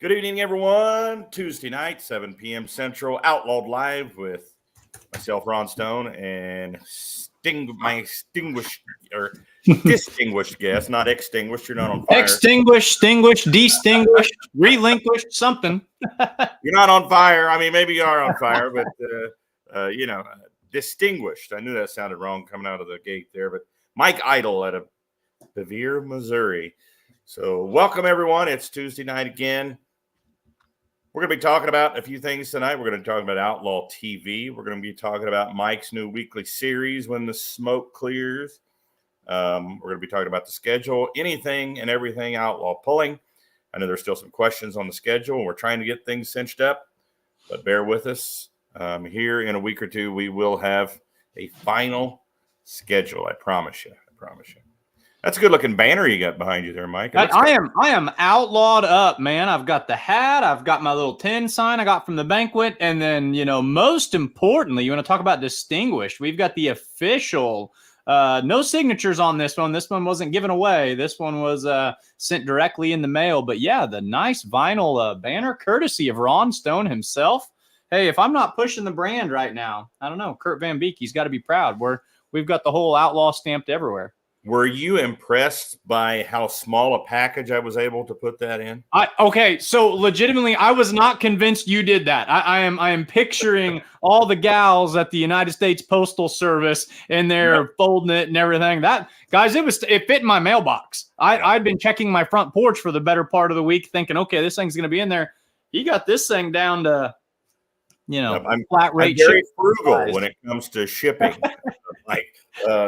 Good evening, everyone. Tuesday night, 7 p.m. Central, Outlawed Live with myself, Ron Stone, and my distinguished guest, not extinguished. You're not on fire. Extinguished, distinguished, relinquished, something. You're not on fire. I mean, maybe you are on fire, but, distinguished. I knew that sounded wrong coming out of the gate there, but Mike Idle out of Bevier, Missouri. So welcome, everyone. It's Tuesday night again. We're going to be talking about a few things tonight. We're going to talk about Outlaw TV. We're going to be talking about Mike's new weekly series, When the Smoke Clears. We're going to be talking about the schedule, anything and everything Outlaw Pulling. I know there's still some questions on the schedule, and we're trying to get things cinched up, but bear with us. Here in a week or two, we will have a final schedule. I promise you. That's a good-looking banner you got behind you there, Mike. I am outlawed up, man. I've got the hat. I've got my little tin sign I got from the banquet. And then, most importantly, you want to talk about distinguished. We've got the official, no signatures on this one. This one wasn't given away. This one was sent directly in the mail. But, yeah, the nice vinyl banner courtesy of Ron Stone himself. Hey, if I'm not pushing the brand right now, I don't know. Kurt Van Beeke's got to be proud. We've got the whole Outlaw stamped everywhere. Were you impressed by how small a package I was able to put that in? Okay, so legitimately, I was not convinced you did that. I am picturing all the gals at the United States Postal Service and they're folding it and everything. That guys, it fit in my mailbox. I'd been checking my front porch for the better part of the week, thinking, okay, this thing's gonna be in there. You got this thing down to, flat rate. I'm very frugal when it comes to shipping.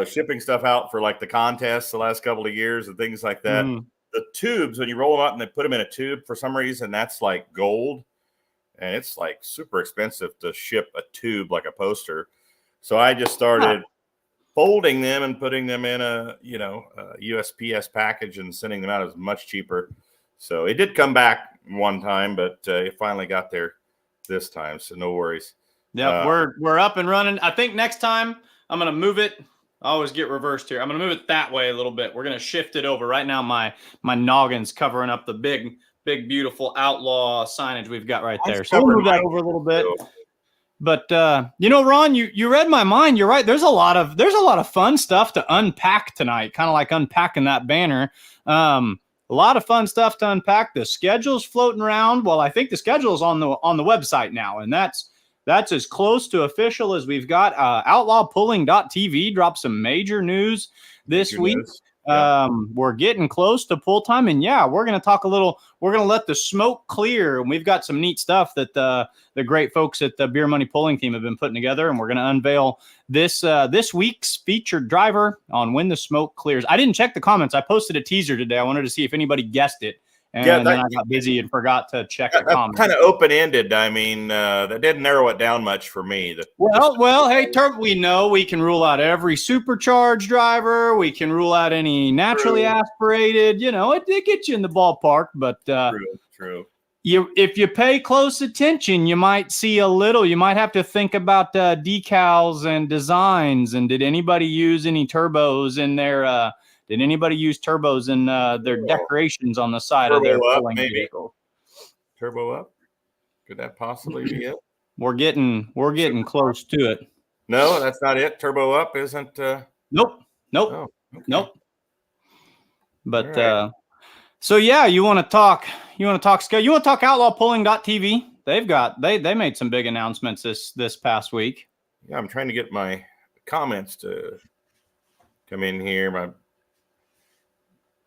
Shipping stuff out for like the contests the last couple of years and things like that. The tubes, when you roll them out and they put them in a tube for some reason, that's like gold, and it's like super expensive to ship a tube like a poster. So I just started folding them and putting them in a USPS package and sending them out. As much cheaper. So it did come back one time, but it finally got there this time. So no worries. Yeah, we're up and running. I think next time I'm going to move it. I always get reversed here. I'm going to move it that way a little bit. We're going to shift it over. Right now, my noggin's covering up the big, beautiful Outlaw signage we've got right there. So we'll move that over a little bit. But, Ron, you read my mind. You're right. There's a lot of fun stuff to unpack tonight, kind of like unpacking that banner. A lot of fun stuff to unpack. The schedule's floating around. Well, I think the schedule is on the website now, and that's as close to official as we've got. Outlawpulling.tv dropped some major news this week. We're getting close to pull time, and we're going to talk a little. We're going to let the smoke clear, and we've got some neat stuff that the great folks at the Beer Money Pulling team have been putting together, and we're going to unveil this week's featured driver on When the Smoke Clears. I didn't check the comments. I posted a teaser today. I wanted to see if anybody guessed it. And then I got busy and forgot to check the comments. Kind of open-ended. I mean, that didn't narrow it down much for me. Hey, we know we can rule out every supercharged driver. We can rule out any naturally aspirated. It gets you in the ballpark. But true. If you pay close attention, you might see a little. You might have to think about decals and designs. And did anybody use any turbos in their Did anybody use turbos in their decorations on the side of their pulling vehicle? Turbo up? Could that possibly be it? We're getting close to it. No, that's not it. Turbo up isn't. Nope. Oh, okay. Nope. But right. You want to talk scale? You want to talk outlawpulling.tv? They made some big announcements this past week. Yeah, I'm trying to get my comments to come in here.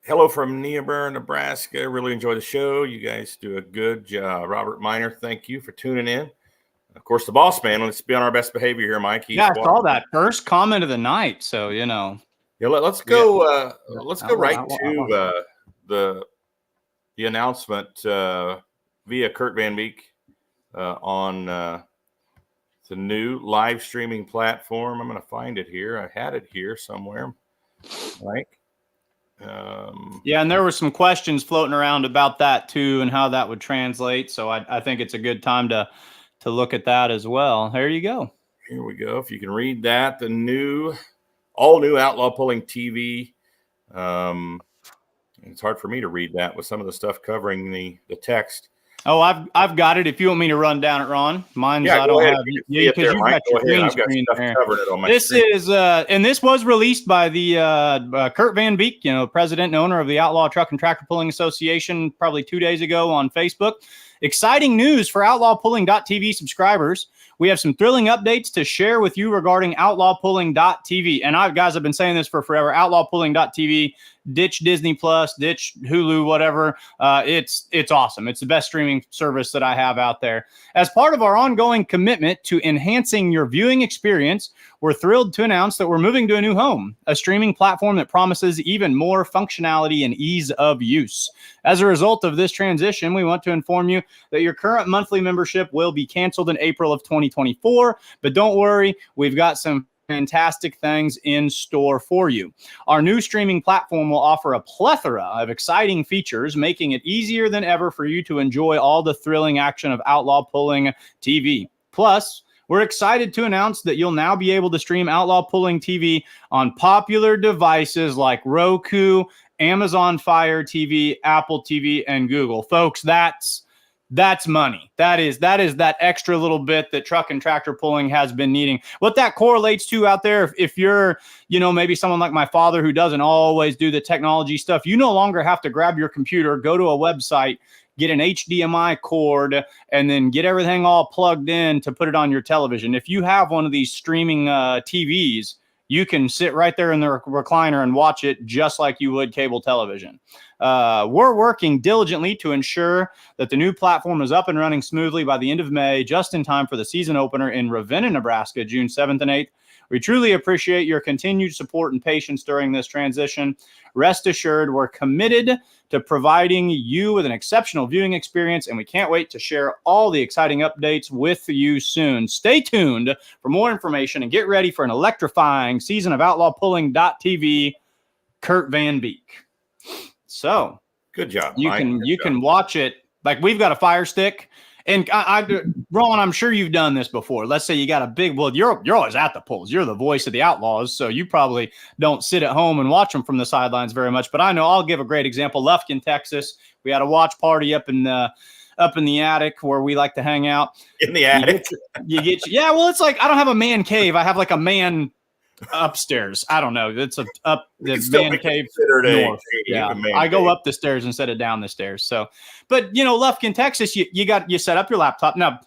Hello from Neoburn, Nebraska. Really enjoy the show. You guys do a good job. Robert Miner, thank you for tuning in. Of course, the boss man. Let's be on our best behavior here, Mike. I saw that first comment of the night. So Yeah, let's go. Let's go right to the announcement via Kurt Van Beek on the new live streaming platform. I'm going to find it here. I had it here somewhere, Mike. And there were some questions floating around about that too and how that would translate. So I think it's a good time to look at that as well. There you go. Here we go. If you can read that, the all new Outlaw Pulling TV. It's hard for me to read that with some of the stuff covering the text. Oh, I've got it. If you want me to run down it, Ron, mine's Yeah, I go don't ahead. have If you can see it because there, you've Mike, got go your ahead. green I've got screen stuff there. covering it on my This screen. is and this was released by the Kurt Van Beek, president and owner of the Outlaw Truck and Tractor Pulling Association, probably 2 days ago on Facebook. Exciting news for outlawpulling.tv subscribers. We have some thrilling updates to share with you regarding outlawpulling.tv. And I've been saying this for forever. Outlawpulling.tv, ditch Disney Plus, ditch Hulu, whatever. It's awesome. It's the best streaming service that I have out there. As part of our ongoing commitment to enhancing your viewing experience, we're thrilled to announce that we're moving to a new home, a streaming platform that promises even more functionality and ease of use. As a result of this transition, we want to inform you that your current monthly membership will be canceled in April of 2024. But don't worry, we've got some fantastic things in store for you. Our new streaming platform will offer a plethora of exciting features, making it easier than ever for you to enjoy all the thrilling action of Outlaw Pulling TV. Plus, we're excited to announce that you'll now be able to stream Outlaw Pulling TV on popular devices like Roku, Amazon Fire TV, Apple TV, and Google. Folks, that's money. That is that extra little bit that truck and tractor pulling has been needing. What that correlates to out there, if you're, maybe someone like my father who doesn't always do the technology stuff, you no longer have to grab your computer, go to a website, get an HDMI cord, and then get everything all plugged in to put it on your television. If you have one of these streaming TVs, you can sit right there in the recliner and watch it just like you would cable television. We're working diligently to ensure that the new platform is up and running smoothly by the end of May, just in time for the season opener in Ravenna, Nebraska, June 7th and 8th. We truly appreciate your continued support and patience during this transition. Rest assured, we're committed to providing you with an exceptional viewing experience, and we can't wait to share all the exciting updates with you soon. Stay tuned for more information and get ready for an electrifying season of outlawpulling.tv. Kurt Van Beek. So Good job, you Mike. can watch it. Like, we've got a Fire Stick. And Ron, I'm sure you've done this before. Let's say you got a big, well, you're always at the polls. You're the voice of the Outlaws, so you probably don't sit at home and watch them from the sidelines very much. But I know I'll give a great example. Lufkin, Texas, we had a watch party up in the attic where we like to hang out. In the attic? Yeah, well, it's like I don't have a man cave. I have like a man upstairs. I don't know. It's up the man cave north. Yeah, I go up the stairs instead of down the stairs. So, but Lufkin, Texas, you set up your laptop. Now,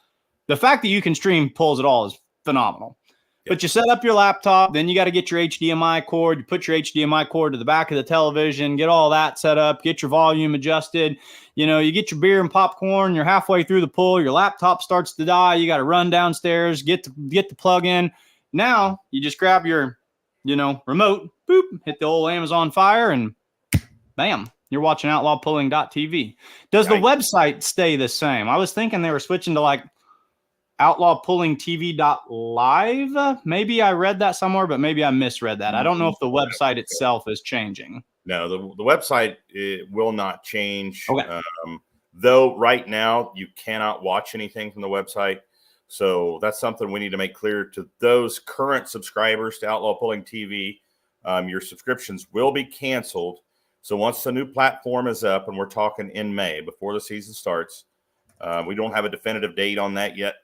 the fact that you can stream pulls it all is phenomenal. Yep. But you set up your laptop, then you got to get your HDMI cord. You put your HDMI cord to the back of the television, get all that set up, get your volume adjusted. You get your beer and popcorn. You're halfway through the pull. Your laptop starts to die. You got to run downstairs, get the plug in. Now you just grab your, remote, boop, hit the old Amazon Fire, and bam, you're watching outlawpulling.tv. Does the website stay the same? I was thinking they were switching to like outlawpullingtv.live. Maybe I read that somewhere, but maybe I misread that. I don't know if the website itself is changing. No, the website will not change. Okay. Though right now you cannot watch anything from the website. So that's something we need to make clear to those current subscribers to Outlaw Pulling TV. Your subscriptions will be canceled. So once the new platform is up, and we're talking in May before the season starts, we don't have a definitive date on that yet,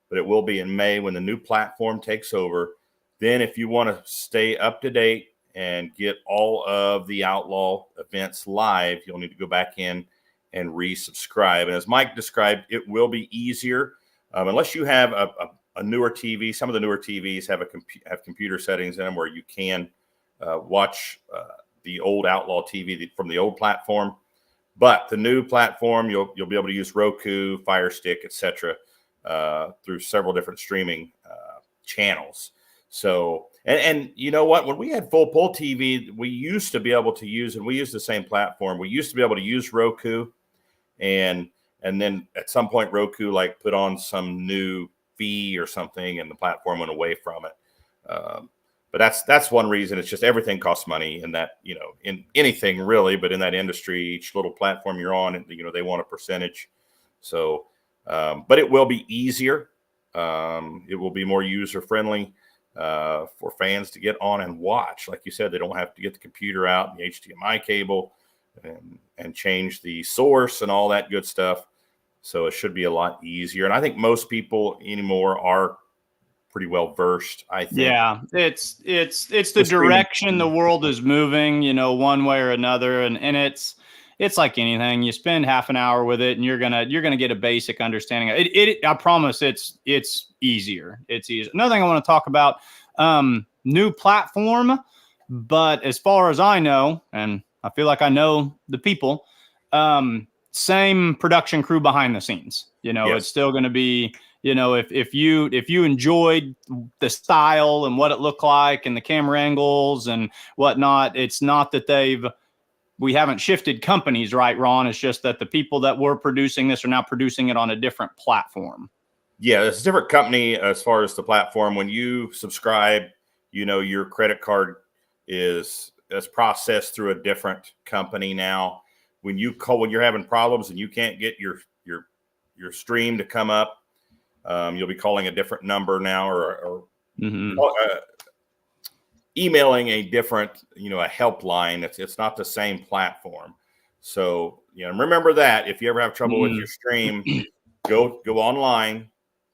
but it will be in May when the new platform takes over. Then if you want to stay up to date and get all of the Outlaw events live, you'll need to go back in and resubscribe. And as Mike described, it will be easier. Unless you have a newer TV. Some of the newer TVs have computer settings in them where you can watch the old Outlaw TV from the old platform. But the new platform, you'll be able to use Roku, Fire Stick, etc. Through several different streaming channels. So, and you know what? When we had full pull TV, we used to be able to use, and we use the same platform. We used to be able to use Roku, and then at some point Roku put on some new fee or something, and the platform went away from it. But that's one reason. It's just everything costs money, and that in anything really, but in that industry, each little platform you're on, they want a percentage. So, but it will be easier. It will be more user friendly for fans to get on and watch. Like you said, they don't have to get the computer out and the HDMI cable and change the source and all that good stuff. So it should be a lot easier. And I think most people anymore are pretty well versed, I think. Yeah, it's the direction the world is moving, one way or another. And it's like anything. You spend half an hour with it and you're gonna get a basic understanding. I promise it's easier. It's easier. Another thing I want to talk about, new platform, but as far as I know, and I feel like I know the people, same production crew behind the scenes. It's still going to be, if you enjoyed the style and what it looked like and the camera angles and whatnot, it's not that we haven't shifted companies, right, Ron? It's just that the people that were producing this are now producing it on a different platform. Yeah, it's a different company as far as the platform. When you subscribe, your credit card is processed through a different company now. When you're having problems and you can't get your stream to come up, you'll be calling a different number now, or emailing a different, a helpline. It's not the same platform. So, remember that if you ever have trouble with your stream, go online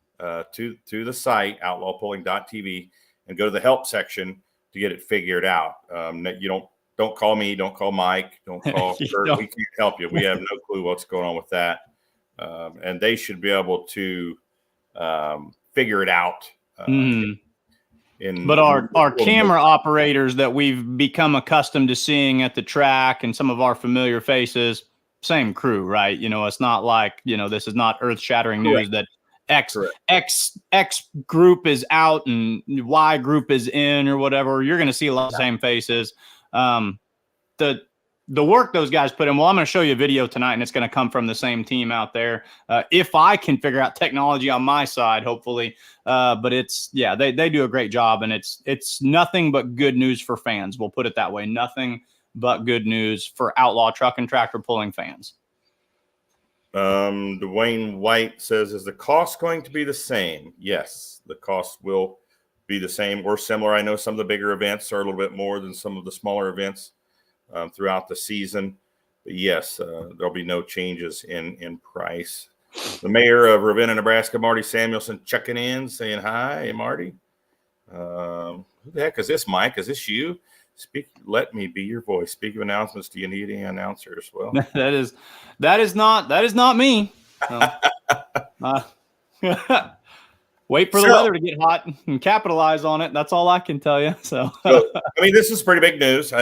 to the site outlawpulling.tv and go to the help section to get it figured out. You don't call me, don't call Mike, don't call Kurt. We can't help you. We have no clue what's going on with that. And they should be able to figure it out. But our camera operators that we've become accustomed to seeing at the track and some of our familiar faces, same crew, right? It's not like, this is not earth-shattering news that X group is out and Y group is in or whatever. You're going to see a lot of the same faces. The work those guys put in. Well, I'm going to show you a video tonight, and it's going to come from the same team out there. If I can figure out technology on my side, hopefully. But they do a great job, and it's nothing but good news for fans. We'll put it that way. Nothing but good news for Outlaw Truck and Tractor pulling fans. Dwayne White says, is the cost going to be the same? Yes, the cost will be the same or similar. I know some of the bigger events are a little bit more than some of the smaller events throughout the season. But yes, there'll be no changes in price. The mayor of Ravenna, Nebraska, Marty Samuelson, checking in, saying hi. Hey, Marty. Who the heck is this, Mike? Is this you? Let me be your voice. Speaking of announcements, do you need any announcers? Well, that is not me. Wait for the weather to get hot and capitalize on it. That's all I can tell you. So this is pretty big news.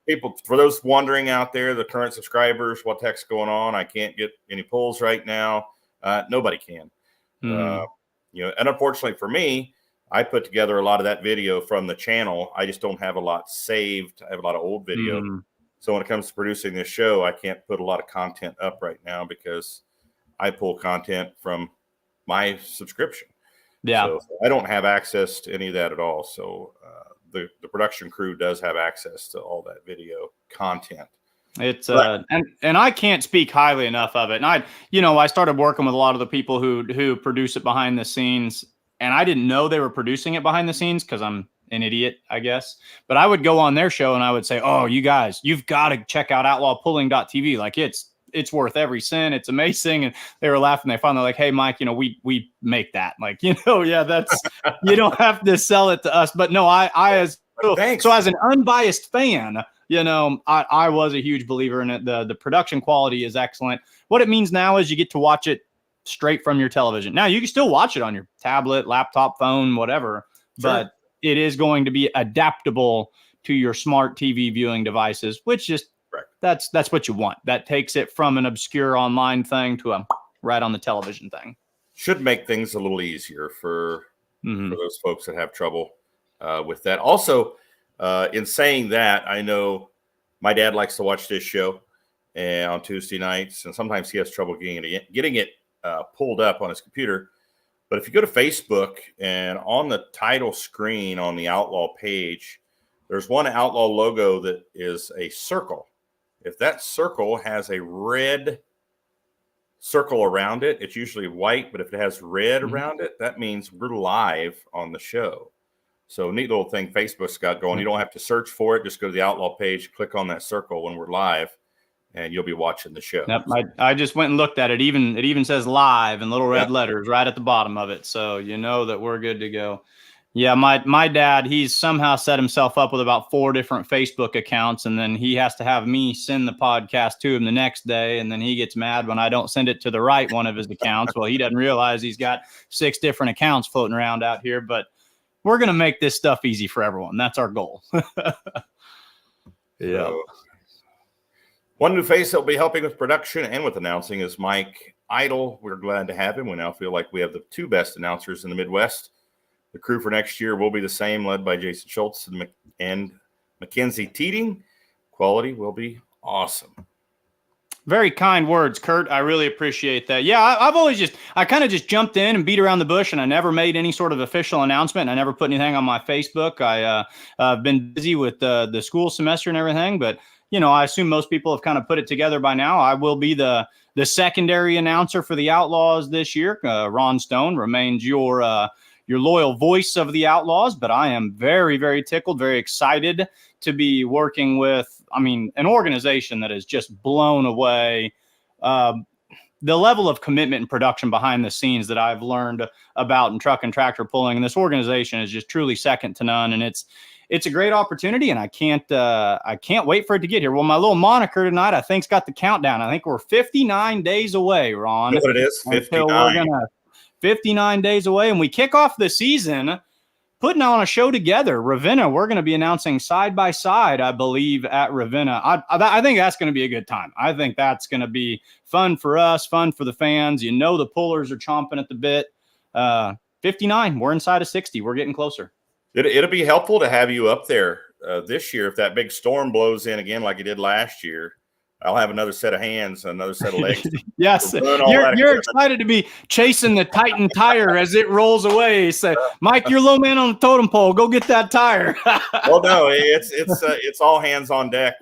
People, for those wondering out there, the current subscribers, what the heck's going on? I can't get any pulls right now. Nobody can. And unfortunately for me, I put together a lot of that video from the channel. I just don't have a lot saved. I have a lot of old video. So when it comes to producing this show, I can't put a lot of content up right now because I pull content from my subscription. So I don't have access to any of that at all. So the production crew does have access to all that video content. It's and I can't speak highly enough of it. And I started working with a lot of the people who produce it behind the scenes, and I didn't know they were producing it behind the scenes because I'm an idiot, I guess. But I would go on their show and I would say, "Oh, you guys, you've got to check out outlawpulling.tv. Like it's worth every cent. It's amazing." And they were laughing. They finally like, "Hey, Mike, we make that. Like, that's you don't have to sell it to us." But no, as an unbiased fan, I was a huge believer in it. The production quality is excellent. What it means now is you get to watch it straight from your television. Now you can still watch it on your tablet, laptop, phone, whatever, but it is going to be adaptable to your smart TV viewing devices, which just that's what you want. That takes it from an obscure online thing to a right on the television thing. Should make things a little easier for those folks that have trouble with that. Also, in saying that, I know my dad likes to watch this show on Tuesday nights, and sometimes he has trouble getting it pulled up on his computer. But if you go to Facebook and on the title screen on the Outlaw page, there's one Outlaw logo that is a circle. If that circle has a red circle around it, it's usually white, but if it has red around it, that means we're live on the show. So neat little thing Facebook's got going. You don't have to search for it. Just go to the Outlaw page, click on that circle when we're live, and you'll be watching the show. Yep, I just went and looked at it. It even says live in little red letters right at the bottom of it. So you know that we're good to go. Yeah, my dad, he's somehow set himself up with about 4 different Facebook accounts, and then he has to have me send the podcast to him the next day, and then he gets mad when I don't send it to the right one of his accounts. Well, he doesn't realize he's got 6 different accounts floating around out here, but we're going to make this stuff easy for everyone. That's our goal. Yeah. One new face that will be helping with production and with announcing is Mike Idle. We're glad to have him. We now feel like we have the 2 best announcers in the Midwest. The crew for next year will be the same, led by Jason Schultz and Mackenzie Teeting. Quality will be awesome. Very kind words, Kurt. I really appreciate that. Yeah, I kind of just jumped in and beat around the bush, and I never made any sort of official announcement. I never put anything on my Facebook. I've been busy with the school semester and everything, but I assume most people have kind of put it together by now. I will be the secondary announcer for the Outlaws this year. Ron Stone remains your loyal voice of the Outlaws, but I am very, very tickled, very excited to be working with, an organization that has just blown away the level of commitment and production behind the scenes that I've learned about in truck and tractor pulling. And this organization is just truly second to none. And it's a great opportunity, and I can't wait for it to get here. Well, my little moniker tonight, I think's got the countdown. I think we're 59 days away, Ron. You know what it is? 59. 59 days away, and we kick off the season putting on a show together. Ravenna, we're going to be announcing side by side, I believe, at Ravenna. I think that's going to be a good time. I think that's going to be fun for us, fun for the fans. The pullers are chomping at the bit. 59, we're inside of 60. We're getting closer. It'll be helpful to have you up there this year. If that big storm blows in again like it did last year, I'll have another set of hands, another set of legs. Yes, you're excited to be chasing the Titan tire as it rolls away. Say, Mike, you're low man on the totem pole. Go get that tire. Well, no, it's all hands on deck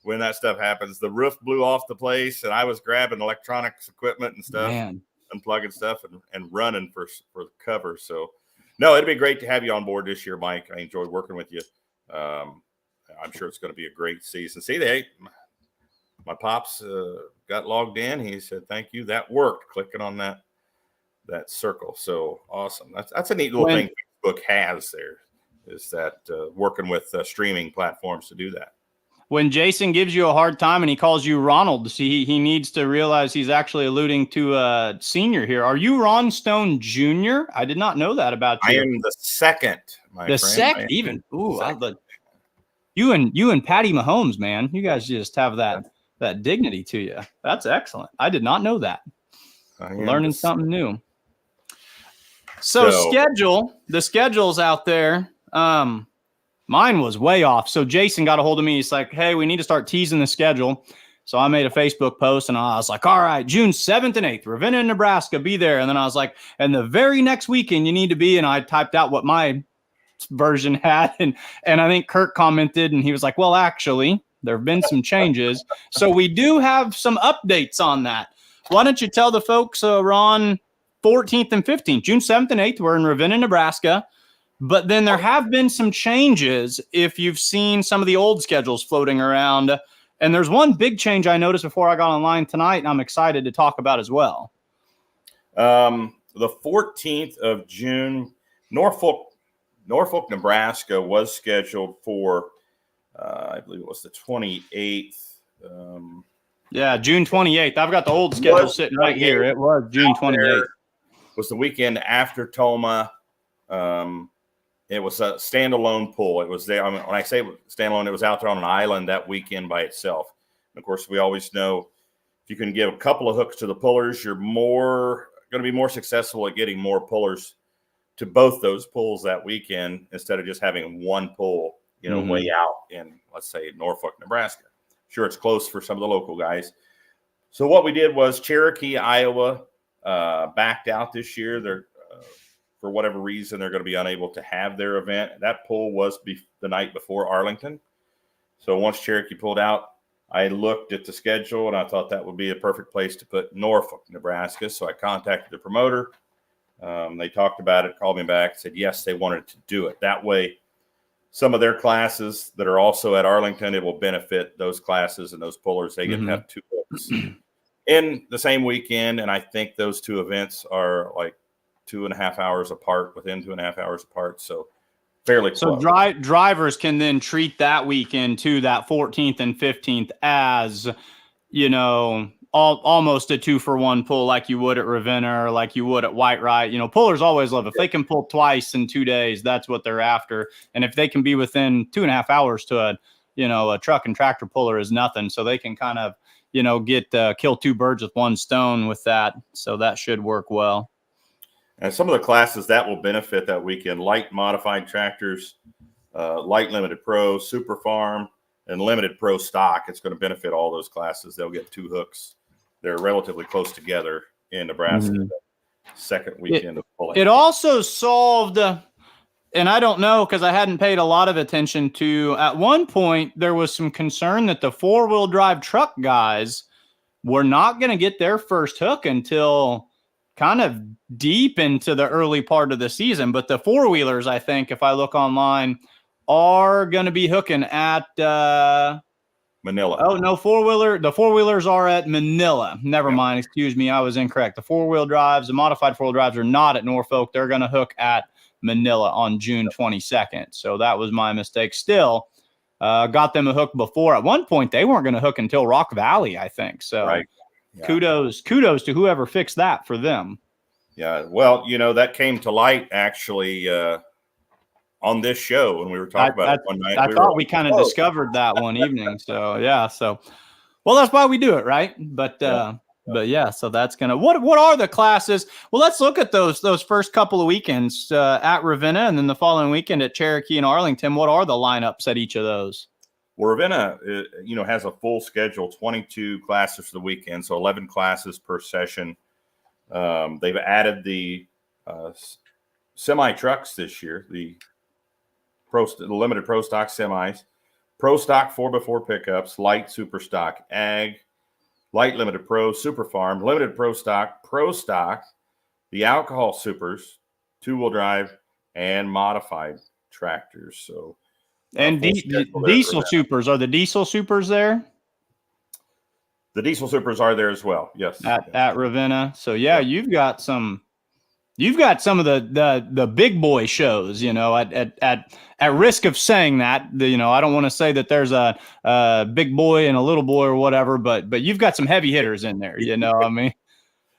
when that stuff happens. The roof blew off the place, and I was grabbing electronics equipment and stuff, unplugging stuff, and running for the cover. So, no, it'd be great to have you on board this year, Mike. I enjoyed working with you. I'm sure it's going to be a great season. See, my pops got logged in. He said, "Thank you. That worked." Clicking on that circle. So awesome. That's a neat little thing Facebook has there, is that working with streaming platforms to do that. When Jason gives you a hard time and he calls you Ronald, see, he needs to realize he's actually alluding to a senior here. Are you Ron Stone Jr.? I did not know that about you. I am the second, my friend. The second, even. Ooh, you and Patty Mahomes, man. You guys just have that dignity to you. That's excellent. I did not know that. Learning something new. So the schedule's out there. Mine was way off. So Jason got a hold of me. He's like, "Hey, we need to start teasing the schedule." So I made a Facebook post, and I was like, "All right, June 7th and 8th, Ravenna, Nebraska, be there." And then I was like, "And the very next weekend you need to be," and I typed out what my version had. And I think Kurt commented, and he was like, "Well, actually, there have been some changes." So we do have some updates on that. Why don't you tell the folks, Ron, 14th and 15th, June 7th and 8th, we're in Ravenna, Nebraska. But then there have been some changes if you've seen some of the old schedules floating around. And there's one big change I noticed before I got online tonight, and I'm excited to talk about as well. The 14th of June, Norfolk, Nebraska was scheduled for, I believe it was the 28th. June 28th. I've got the old schedule sitting right here. It was June 28th. Was the weekend after Toma. It was a standalone pull. It was there. When I say standalone, it was out there on an island that weekend by itself. And of course, we always know if you can give a couple of hooks to the pullers, you're going to be more successful at getting more pullers to both those pulls that weekend instead of just having one pull, way out in, let's say, Norfolk, Nebraska. Sure, it's close for some of the local guys. So what we did was Cherokee, Iowa, backed out this year. They're for whatever reason, they're going to be unable to have their event. That pull was the night before Arlington. So once Cherokee pulled out, I looked at the schedule, and I thought that would be a perfect place to put Norfolk, Nebraska. So I contacted the promoter. They talked about it, called me back, said yes, they wanted to do it. That way, some of their classes that are also at Arlington, it will benefit those classes and those pullers. They get to have 2 hooks in the same weekend. And I think those 2 events are like 2.5 hours apart, within 2.5 hours apart. So fairly So close. drivers can then treat that weekend too, that 14th and 15th, as, almost a 2-for-1 pull, like you would at Ravenna or like you would at Whitewright. Pullers always love, if they can pull twice in 2 days, that's what they're after. And if they can be within 2.5 hours to a truck and tractor puller is nothing. So they can kind of, kill 2 birds with 1 stone with that. So that should work well. And some of the classes that will benefit that weekend: light modified tractors, light limited pro, super farm, and limited pro stock. It's going to benefit all those classes. They'll get 2 hooks. They're relatively close together in Nebraska. The second weekend of pulling. It also solved, and I don't know because I hadn't paid a lot of attention to, at one point there was some concern that the 4-wheel drive truck guys were not going to get their first hook until kind of deep into the early part of the season. But the 4-wheelers, I think, if I look online, are going to be hooking at Manila. Oh, no, 4-wheeler. The 4-wheelers are at Manila. Never mind. Excuse me. I was incorrect. The 4-wheel drives, the modified 4-wheel drives, are not at Norfolk. They're going to hook at Manila on June 22nd. So that was my mistake. Still, got them a hook before. At one point, they weren't going to hook until Rock Valley, I think. So right. Yeah. Kudos to whoever fixed that for them. Yeah. Well, that came to light actually on this show when we were talking about it one night. I thought we kind of discovered that one evening. So, yeah. So, well, that's why we do it, right? But yeah, so that's going to, what are the classes? Well, let's look at those first couple of weekends at Ravenna, and then the following weekend at Cherokee and Arlington. What are the lineups at each of those? Well, Ravenna, has a full schedule, 22 classes for the weekend, so 11 classes per session. They've added the semi trucks this year, the limited pro stock semis, pro stock 4x4 pickups, light super stock ag, light limited pro, super farm, limited pro stock, the alcohol supers, 2-wheel drive, and modified tractors. So. And diesel supers, are the diesel supers there? The diesel supers are there as well. Yes. At Ravenna. So you've got some of the big boy shows, at risk of saying that, I don't want to say that there's a big boy and a little boy or whatever, but you've got some heavy hitters in there, I mean.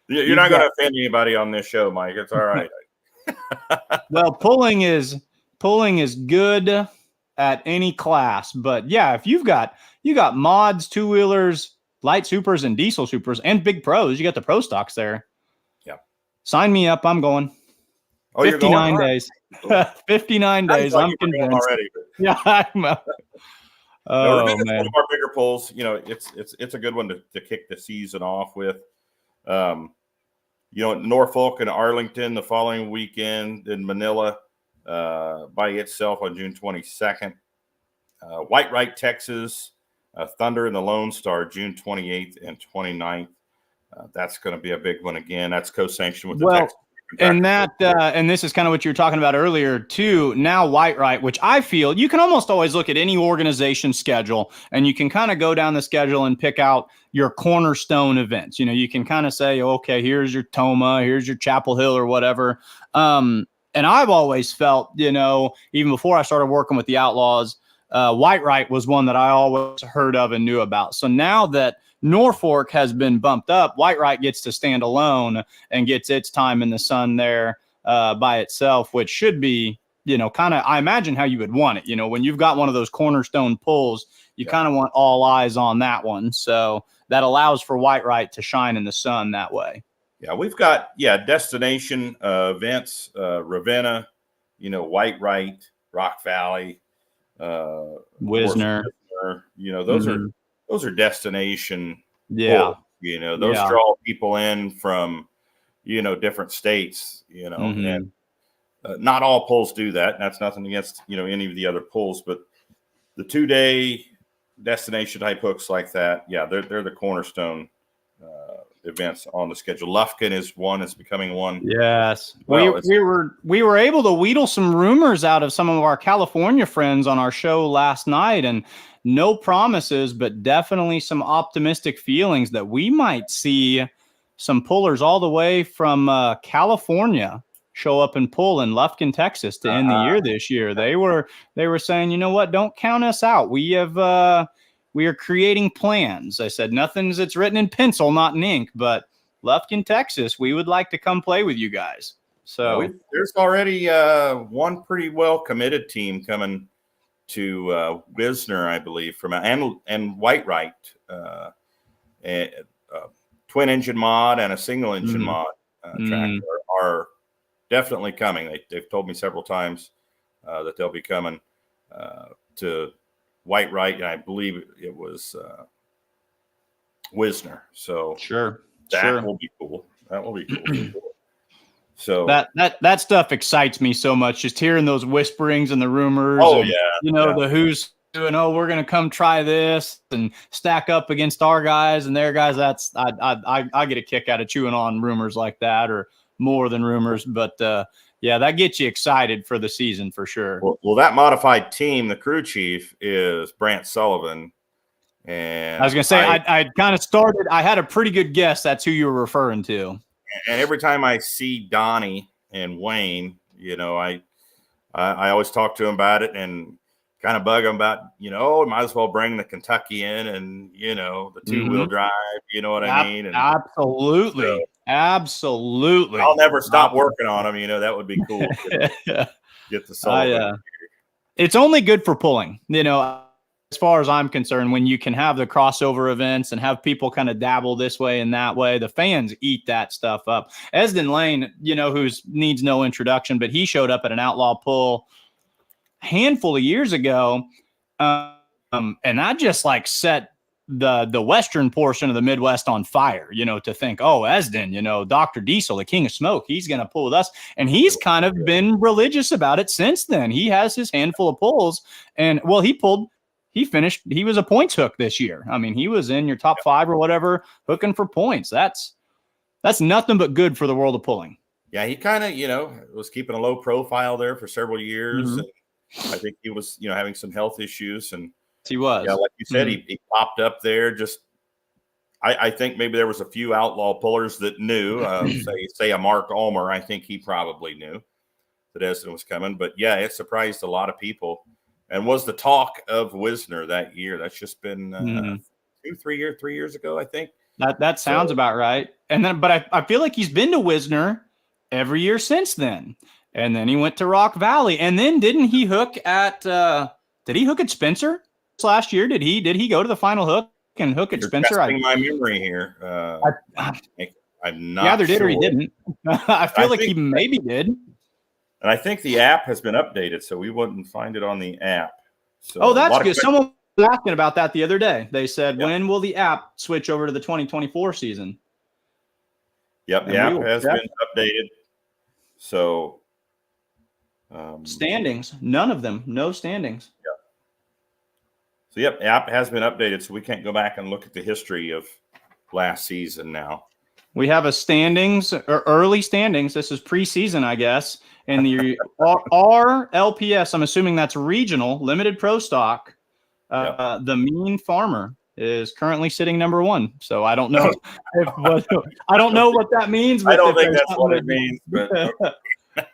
You're not going to offend anybody on this show, Mike. It's all right. Well, pulling is good at any class, but yeah, if you got mods, 2-wheelers, light supers, and diesel supers, and big pros, you got the pro stocks there. Yeah, sign me up. I'm going. Oh, 59 days. 59 days. I'm convinced already. Yeah, I'm. Oh man, one of our bigger pulls. It's a good one to kick the season off with. Norfolk and Arlington the following weekend, in Manila by itself on June 22nd. Whitewright, Texas, Thunder and the Lone Star, June 28th and 29th. That's going to be a big one again. That's co-sanctioned with the Texas. And this is kind of what you were talking about earlier too. Now Whitewright, which I feel you can almost always look at any organization schedule and you can kind of go down the schedule and pick out your cornerstone events. You can kind of say, okay, here's your Toma, here's your Chapel Hill or whatever. And I've always felt, even before I started working with the Outlaws, Whitewright was one that I always heard of and knew about. So now that Norfolk has been bumped up, Whitewright gets to stand alone and gets its time in the sun there by itself, which should be, kind of, I imagine how you would want it. When you've got one of those cornerstone pulls, you kind of want all eyes on that one. So that allows for Whitewright to shine in the sun that way. Yeah, we've got, destination events, Ravenna, Whitewright, Rock Valley, Wisner. Those are destination. Yeah. Pulls, those draw people in from, different states, and not all pulls do that. That's nothing against, any of the other pulls, but the 2-day destination type hooks like that, they're the cornerstone events on the schedule. Lufkin is one. It's becoming one. Yes. Well, we were able to wheedle some rumors out of some of our California friends on our show last night, and no promises, but definitely some optimistic feelings that we might see some pullers all the way from California show up and pull in Lufkin, Texas to end the year this year. They were saying, you know what, don't count us out. We are creating plans. I said, nothing's it's written in pencil, not in ink, but Lufkin, Texas, we would like to come play with you guys. So there's already one pretty well committed team coming to Wisner, I believe, from and Whitewright, twin engine mod and a single engine mod tractor are definitely coming. They've told me several times that they'll be coming to Whitewright, and I believe it was Wisner. So that will be cool. That will be cool. So that stuff excites me so much. Just hearing those whisperings and the rumors. Oh and, the who's doing. Oh, we're gonna come try this and stack up against our guys and their guys. That's I get a kick out of chewing on rumors like that, or more than rumors. But yeah, that gets you excited for the season for sure. Well, that modified team, the crew chief is Brant Sullivan. And I was going to say, I kind of started, I had a pretty good guess that's who you were referring to. And every time I see Donnie and Wayne, I always talk to him about it and kind of bug him about, might as well bring the Kentucky in and, the two-wheel drive, you know what I mean? And absolutely. So, absolutely. I'll never stop working on them. That would be cool. Get the Sullivan. It's only good for pulling, as far as I'm concerned, when you can have the crossover events and have people kind of dabble this way and that way, the fans eat that stuff up. Esden Lane, who needs no introduction, but he showed up at an Outlaw pull a handful of years ago. And I just set the western portion of the Midwest on fire, to think, oh, Esden, Dr. Diesel, the king of smoke, he's going to pull with us. And he's kind of been religious about it since then. He has his handful of pulls, and he finished. He was a points hook this year. I mean, he was in your top 5 or whatever, hooking for points. That's nothing but good for the world of pulling. Yeah, he kind of, was keeping a low profile there for several years. And I think he was, having some health issues. And he was. Yeah, like you said, he popped up there. Just, I think maybe there was a few outlaw pullers that knew. Say a Mark Ulmer. I think he probably knew that Esden was coming. But yeah, it surprised a lot of people. And was the talk of Wisner that year. That's just been 3 years ago, I think. That sounds about right. And then, but I feel like he's been to Wisner every year since then. And then he went to Rock Valley. And then didn't he hook at did he hook at Spencer last year? Did he go to the final hook and hook at Spencer? Testing my memory here. I'm not either did sure. or he didn't. I feel like he maybe did. And I think the app has been updated, so we wouldn't find it on the app. So that's good. Someone was asking about that the other day. They said, when will the app switch over to the 2024 season? Yep, the app has been updated. So standings, none of them, no standings. Yep. So yep, the app has been updated, so we can't go back and look at the history of last season now. We have a standings, or early standings. This is preseason, I guess. And the RLPS, I'm assuming that's regional, limited pro stock. The Mean Farmer is currently sitting number 1. So I don't know I don't know what that means. I don't think that's what it means, but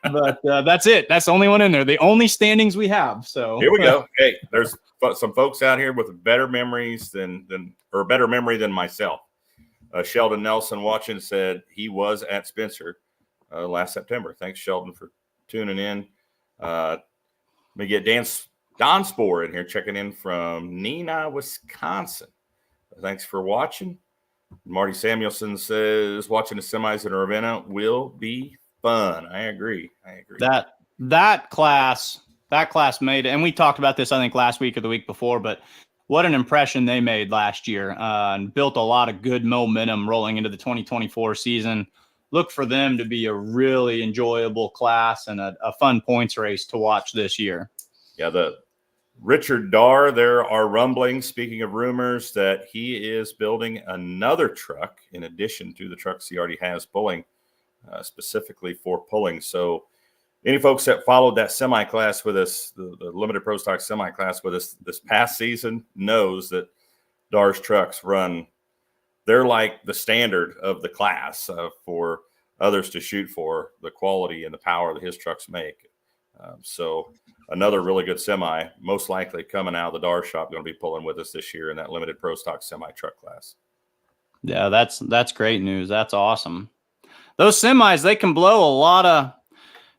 but that's it. That's the only one in there. The only standings we have. So here we go. Hey, there's some folks out here with better memories than better memory than myself. Sheldon Nelson watching said he was at Spencer last September. Thanks, Sheldon, for tuning in. Let me get Don Spore in here checking in from Neenah, Wisconsin. Thanks for watching. Marty Samuelson says watching the semis at Ravenna will be fun. I agree. That class made, and we talked about this I think last week or the week before, but what an impression they made last year and built a lot of good momentum rolling into the 2024 season. Look for them to be a really enjoyable class and a fun points race to watch this year. Yeah, the Richard Darr, there are rumblings, speaking of rumors, that he is building another truck in addition to the trucks he already has pulling, specifically for pulling. So any folks that followed that semi class with us, the limited pro stock semi class with us this past season, knows that Darr's trucks run. They're like the standard of the class for others to shoot for, the quality and the power that his trucks make. So another really good semi, most likely coming out of the Darr shop, going to be pulling with us this year in that limited pro stock semi truck class. Yeah, that's great news. That's awesome. Those semis, they can blow a lot of.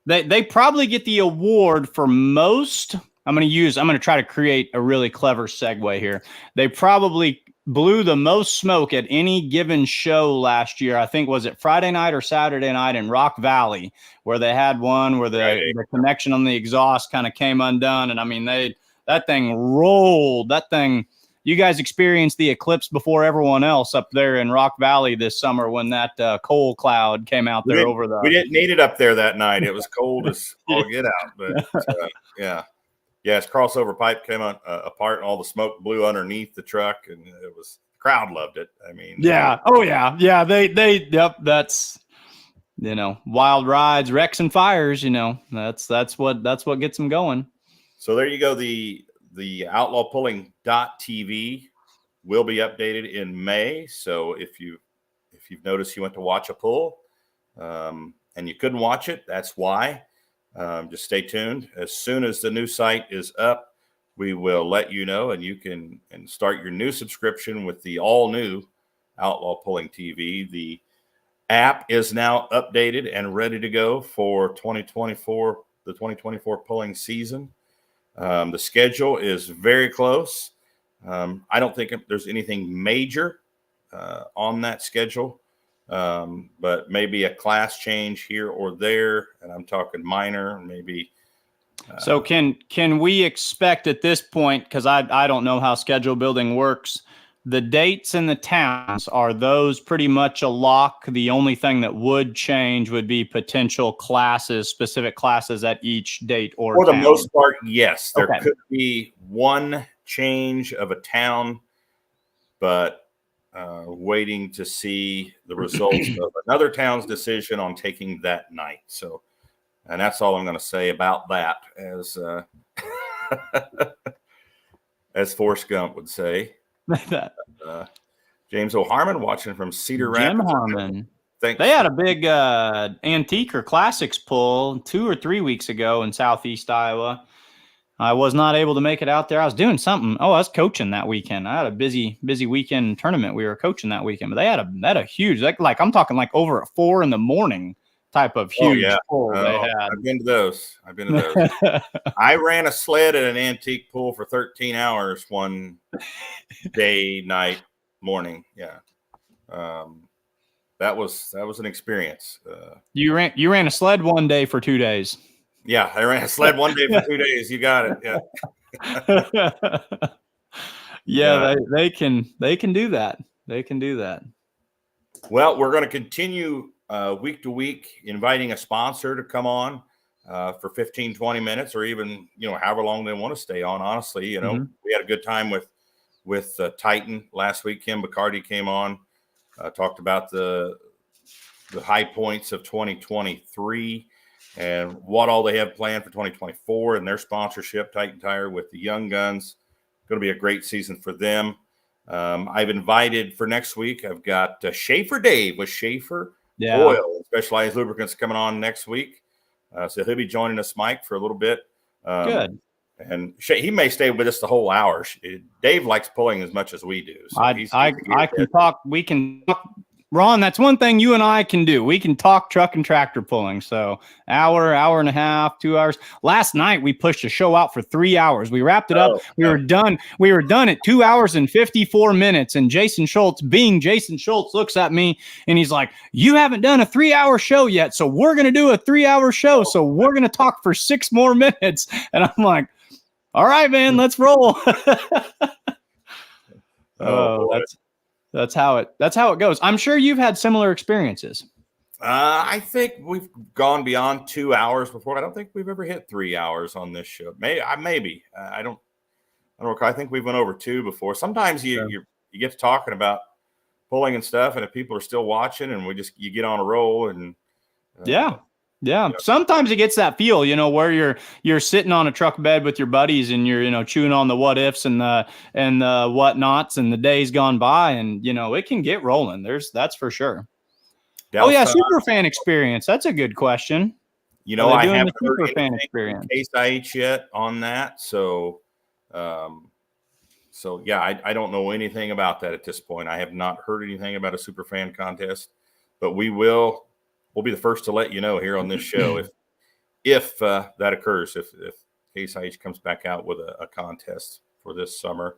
They probably get the award for most. I'm going to try to create a really clever segue here. They probably blew the most smoke at any given show last year. I think, was it Friday night or Saturday night in Rock Valley, where they had one where the connection on the exhaust kind of came undone. And I mean, that thing rolled. That thing, you guys experienced the eclipse before everyone else up there in Rock Valley this summer when that coal cloud came out there over the. We didn't need it up there that night. It was cold as all get out. But yeah. His crossover pipe came apart and all the smoke blew underneath the truck, and the crowd loved it. I mean, yeah. Oh yeah. Yeah. Yep. That's, wild rides, wrecks and fires, that's what gets them going. So there you go. The outlawpulling.tv will be updated in May. So if you've noticed you went to watch a pull, and you couldn't watch it, that's why. Just stay tuned. As soon as the new site is up, we will let you know, and you can start your new subscription with the all new Outlaw Pulling TV. The app is now updated and ready to go for 2024, the 2024 pulling season. The schedule is very close. I don't think there's anything major on that schedule. But maybe a class change here or there, and I'm talking minor, maybe. So can we expect at this point, because I don't know how schedule building works, the dates and the towns, are those pretty much a lock? The only thing that would change would be potential classes, specific classes at each date or for the town. most part, yes. There could be one change of a town, but waiting to see the results of another town's decision on taking that night. So, and that's all I'm going to say about that, as Forrest Gump would say. James O'Harmon watching from Cedar Rapids. Jim Harmon. Thanks. They had a big antique or classics pull 2 or 3 weeks ago in Southeast Iowa. I was not able to make it out there. I was doing something. I was coaching that weekend. I had a busy weekend tournament. We were coaching that weekend, but they had a huge, like I'm talking like over at 4 a.m. type of huge pull they had. I've been to those. I ran a sled at an antique pool for 13 hours one day, night, morning. Yeah. That was an experience. You ran a sled one day for 2 days. Yeah, I ran a sled one day for 2 days. You got it. Yeah. They can do that. They can do that. Well, we're going to continue week to week, inviting a sponsor to come on for 15, 20 minutes, or even, however long they want to stay on. Honestly, we had a good time with Titan last week. Kim Bacardi came on, talked about the high points of 2023 and what all they have planned for 2024 and their sponsorship, Titan Tire, with the young guns. Going to be a great season for them. I've invited for next week. I've got Schaefer Dave with Schaefer Oil and Specialized Lubricants coming on next week. So he'll be joining us, Mike, for a little bit. Good. And he may stay with us the whole hour. Dave likes pulling as much as we do. So I can talk. We can talk. Ron, that's one thing you and I can do. We can talk truck and tractor pulling. So hour and a half, 2 hours. Last night we pushed a show out for 3 hours. We wrapped it up. We were done. We were done at 2 hours and 54 minutes. And Jason Schultz, being Jason Schultz, looks at me and he's like, "You haven't done a 3-hour show yet. So we're going to do a 3-hour show. So we're going to talk for 6 more minutes." And I'm like, "All right, man, let's roll." That's how it goes. I'm sure you've had similar experiences. I think we've gone beyond 2 hours before. I don't think we've ever hit 3 hours on this show. Maybe. I don't. I don't know. I think we've went over 2 before. Sometimes you get to talking about pulling and stuff, and if people are still watching, and you get on a roll, and yeah. Sometimes it gets that feel, where you're sitting on a truck bed with your buddies, and you're chewing on the what ifs and the whatnots, and the days gone by, and it can get rolling. That's for sure. Dallas Todd, super fan experience. That's a good question. I haven't heard anything from Case IH yet on that, so I don't know anything about that at this point. I have not heard anything about a super fan contest, but we'll be the first to let you know here on this show if that occurs, if Case IH comes back out with a contest for this summer.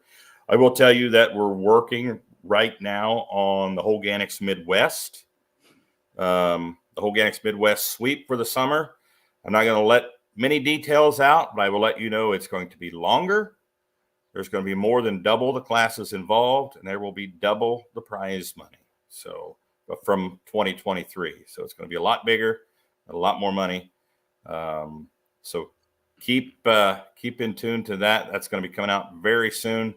I will tell you that we're working right now on the Holganics Midwest, sweep for the summer. I'm not going to let many details out, but I will let you know it's going to be longer. There's going to be more than double the classes involved, and there will be double the prize money. So from 2023. So it's going to be a lot bigger, a lot more money. So keep in tune to that. That's going to be coming out very soon.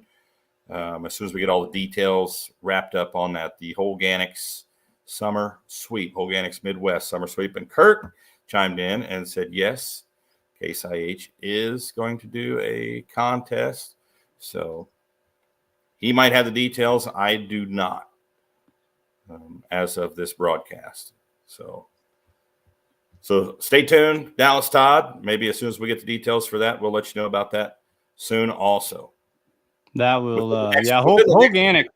As soon as we get all the details wrapped up on that, the Holganics Summer Sweep, Holganics Midwest Summer Sweep. And Kurt chimed in and said, yes, Case IH is going to do a contest. So he might have the details. I do not, as of this broadcast. So stay tuned, Dallas Todd. Maybe as soon as we get the details for that, we'll let you know about that soon also. That will, Holganics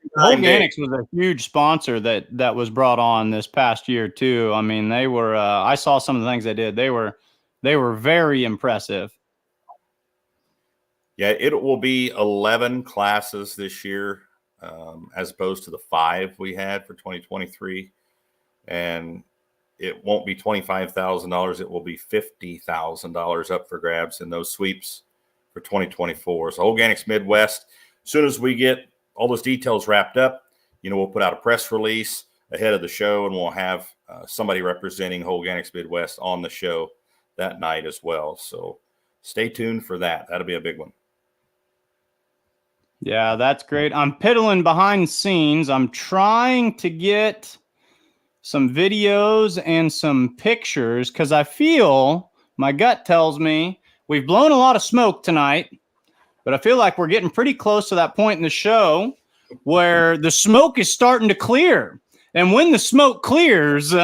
was a huge sponsor that was brought on this past year too. I mean, they were, I saw some of the things they did. They were very impressive. Yeah, it will be 11 classes this year, as opposed to the 5 we had for 2023. And it won't be $25,000. It will be $50,000 up for grabs in those sweeps for 2024. So Holganics Midwest, as soon as we get all those details wrapped up, we'll put out a press release ahead of the show, and we'll have somebody representing Holganics Midwest on the show that night as well. So stay tuned for that. That'll be a big one. Yeah, that's great. I'm piddling behind the scenes. I'm trying to get some videos and some pictures because I feel, my gut tells me, we've blown a lot of smoke tonight, but I feel like we're getting pretty close to that point in the show where the smoke is starting to clear. And when the smoke clears,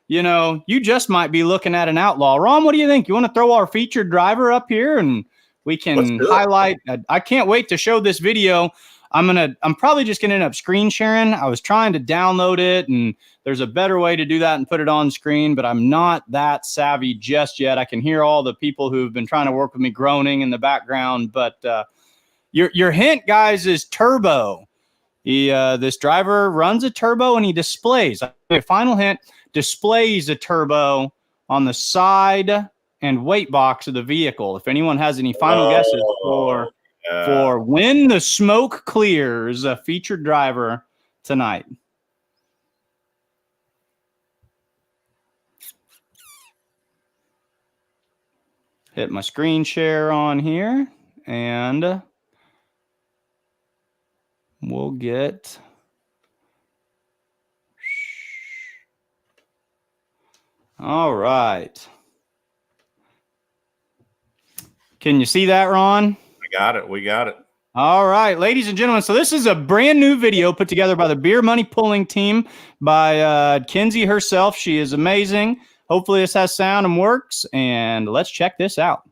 you just might be looking at an outlaw. Ron, what do you think? You want to throw our featured driver up here and we can highlight? I can't wait to show this video. I'm probably just going to end up screen sharing. I was trying to download it, and there's a better way to do that and put it on screen, but I'm not that savvy just yet. I can hear all the people who've been trying to work with me groaning in the background, but your hint, guys, is turbo. This driver runs a turbo, and he displays, a final hint, displays a turbo on the side and weight box of the vehicle. If anyone has any final guesses for when the smoke clears, a featured driver tonight. Hit my screen share on here, and we'll get... All right. Can you see that, Ron? We got it. All right, ladies and gentlemen. So this is a brand new video put together by the Beer Money Pulling team by Kinsey herself. She is amazing. Hopefully this has sound and works, and let's check this out.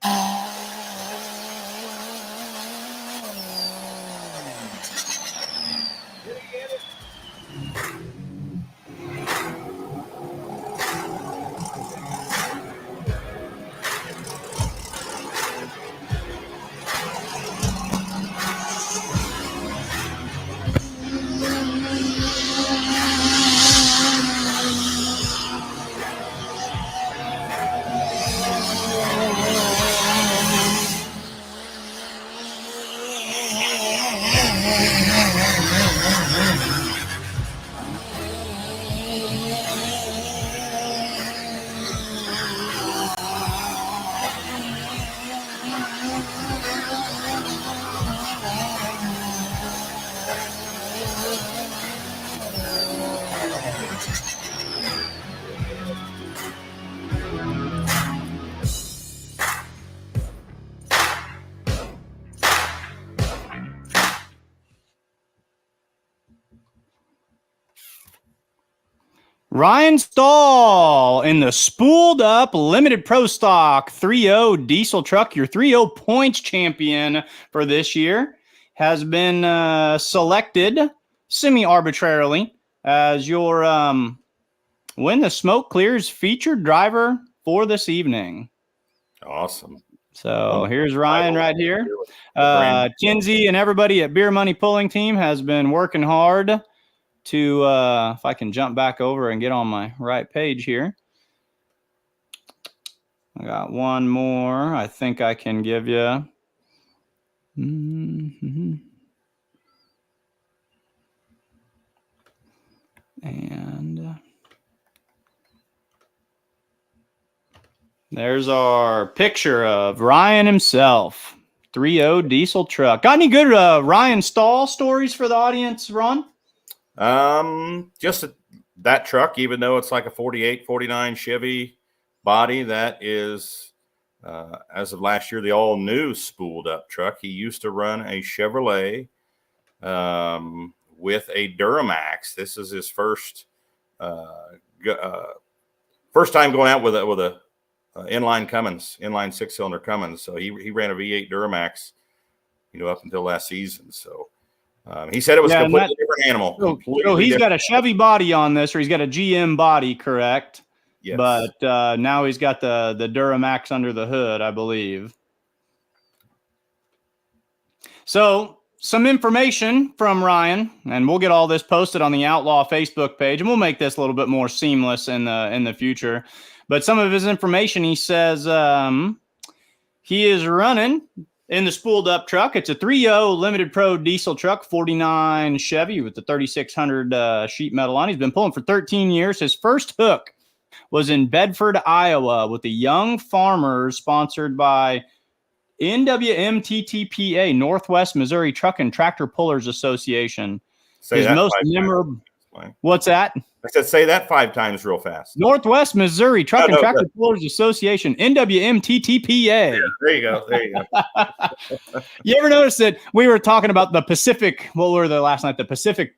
Ryan Stahl in the spooled up limited pro stock 3.0 diesel truck, your 3.0 points champion for this year, has been selected semi-arbitrarily as your When the Smoke Clears featured driver for this evening. Awesome. So here's Ryan right here. Kinsey and everybody at Beer Money Pulling Team has been working hard to, if I can jump back over and get on my right page here. I got one more I think I can give you. Mm-hmm. And there's our picture of Ryan himself. 3.0 diesel truck. Got any good Ryan Stahl stories for the audience, Ron? Just that truck, even though it's like a 48, 49 Chevy body, that is, as of last year, the all new spooled up truck. He used to run a Chevrolet with a Duramax. This is his first time going out with a inline Cummins, inline 6-cylinder Cummins. So he ran a V8 Duramax, up until last season. So he said it was a completely different animal. So he's got a Chevy body on this, or he's got a GM body, correct? Yes. But now he's got the Duramax under the hood, I believe. So some information from Ryan, and we'll get all this posted on the Outlaw Facebook page, and we'll make this a little bit more seamless in the future. But some of his information, he says he is running in the spooled up truck. It's a 3.0 limited pro diesel truck, 49 Chevy with the 3600 sheet metal on. He's been pulling for 13 years. His first hook was in Bedford, Iowa with the Young Farmers, sponsored by NWMTTPA, Northwest Missouri Truck and Tractor Pullers Association. His most memorable. What's that? I said, say that 5 times real fast. Northwest Missouri Truck and Tractor Pullers Association, NWMTTPA. There you go. There you go. You ever notice that we were talking about the Pacific, what were the last night? The Pacific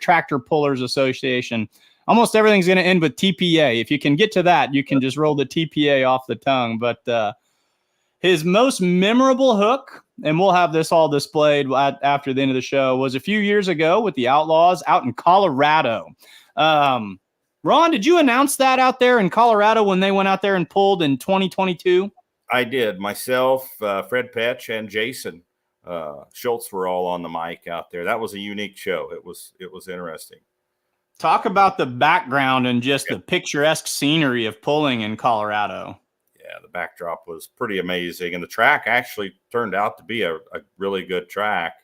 Tractor Pullers Association. Almost everything's going to end with TPA. If you can get to that, you can just roll the TPA off the tongue. But his most memorable hook, and we'll have this all displayed after the end of the show, was a few years ago with the Outlaws out in Colorado. Ron, did you announce that out there in Colorado when they went out there and pulled in 2022? I did. Myself, Fred Petch, and Jason Schultz were all on the mic out there. That was a unique show. It was interesting. Talk about the background and just the picturesque scenery of pulling in Colorado. Yeah, the backdrop was pretty amazing. And the track actually turned out to be a really good track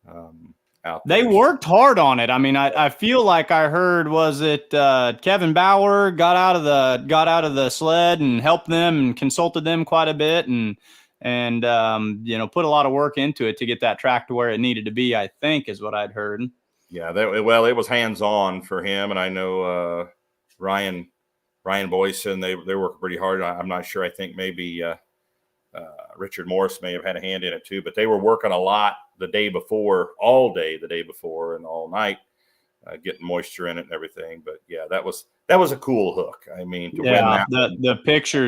out there. They worked hard on it. I mean, I feel like I heard, was it Kevin Bauer got out of the sled and helped them and consulted them quite a bit and put a lot of work into it to get that track to where it needed to be, I think is what I'd heard. Yeah, it was hands-on for him. And I know Ryan Boyson, they work pretty hard. I'm not sure. I think maybe Richard Morris may have had a hand in it too, but they were working a lot the day before, all day the day before and all night, getting moisture in it and everything. But yeah, that was a cool hook. I mean, to win that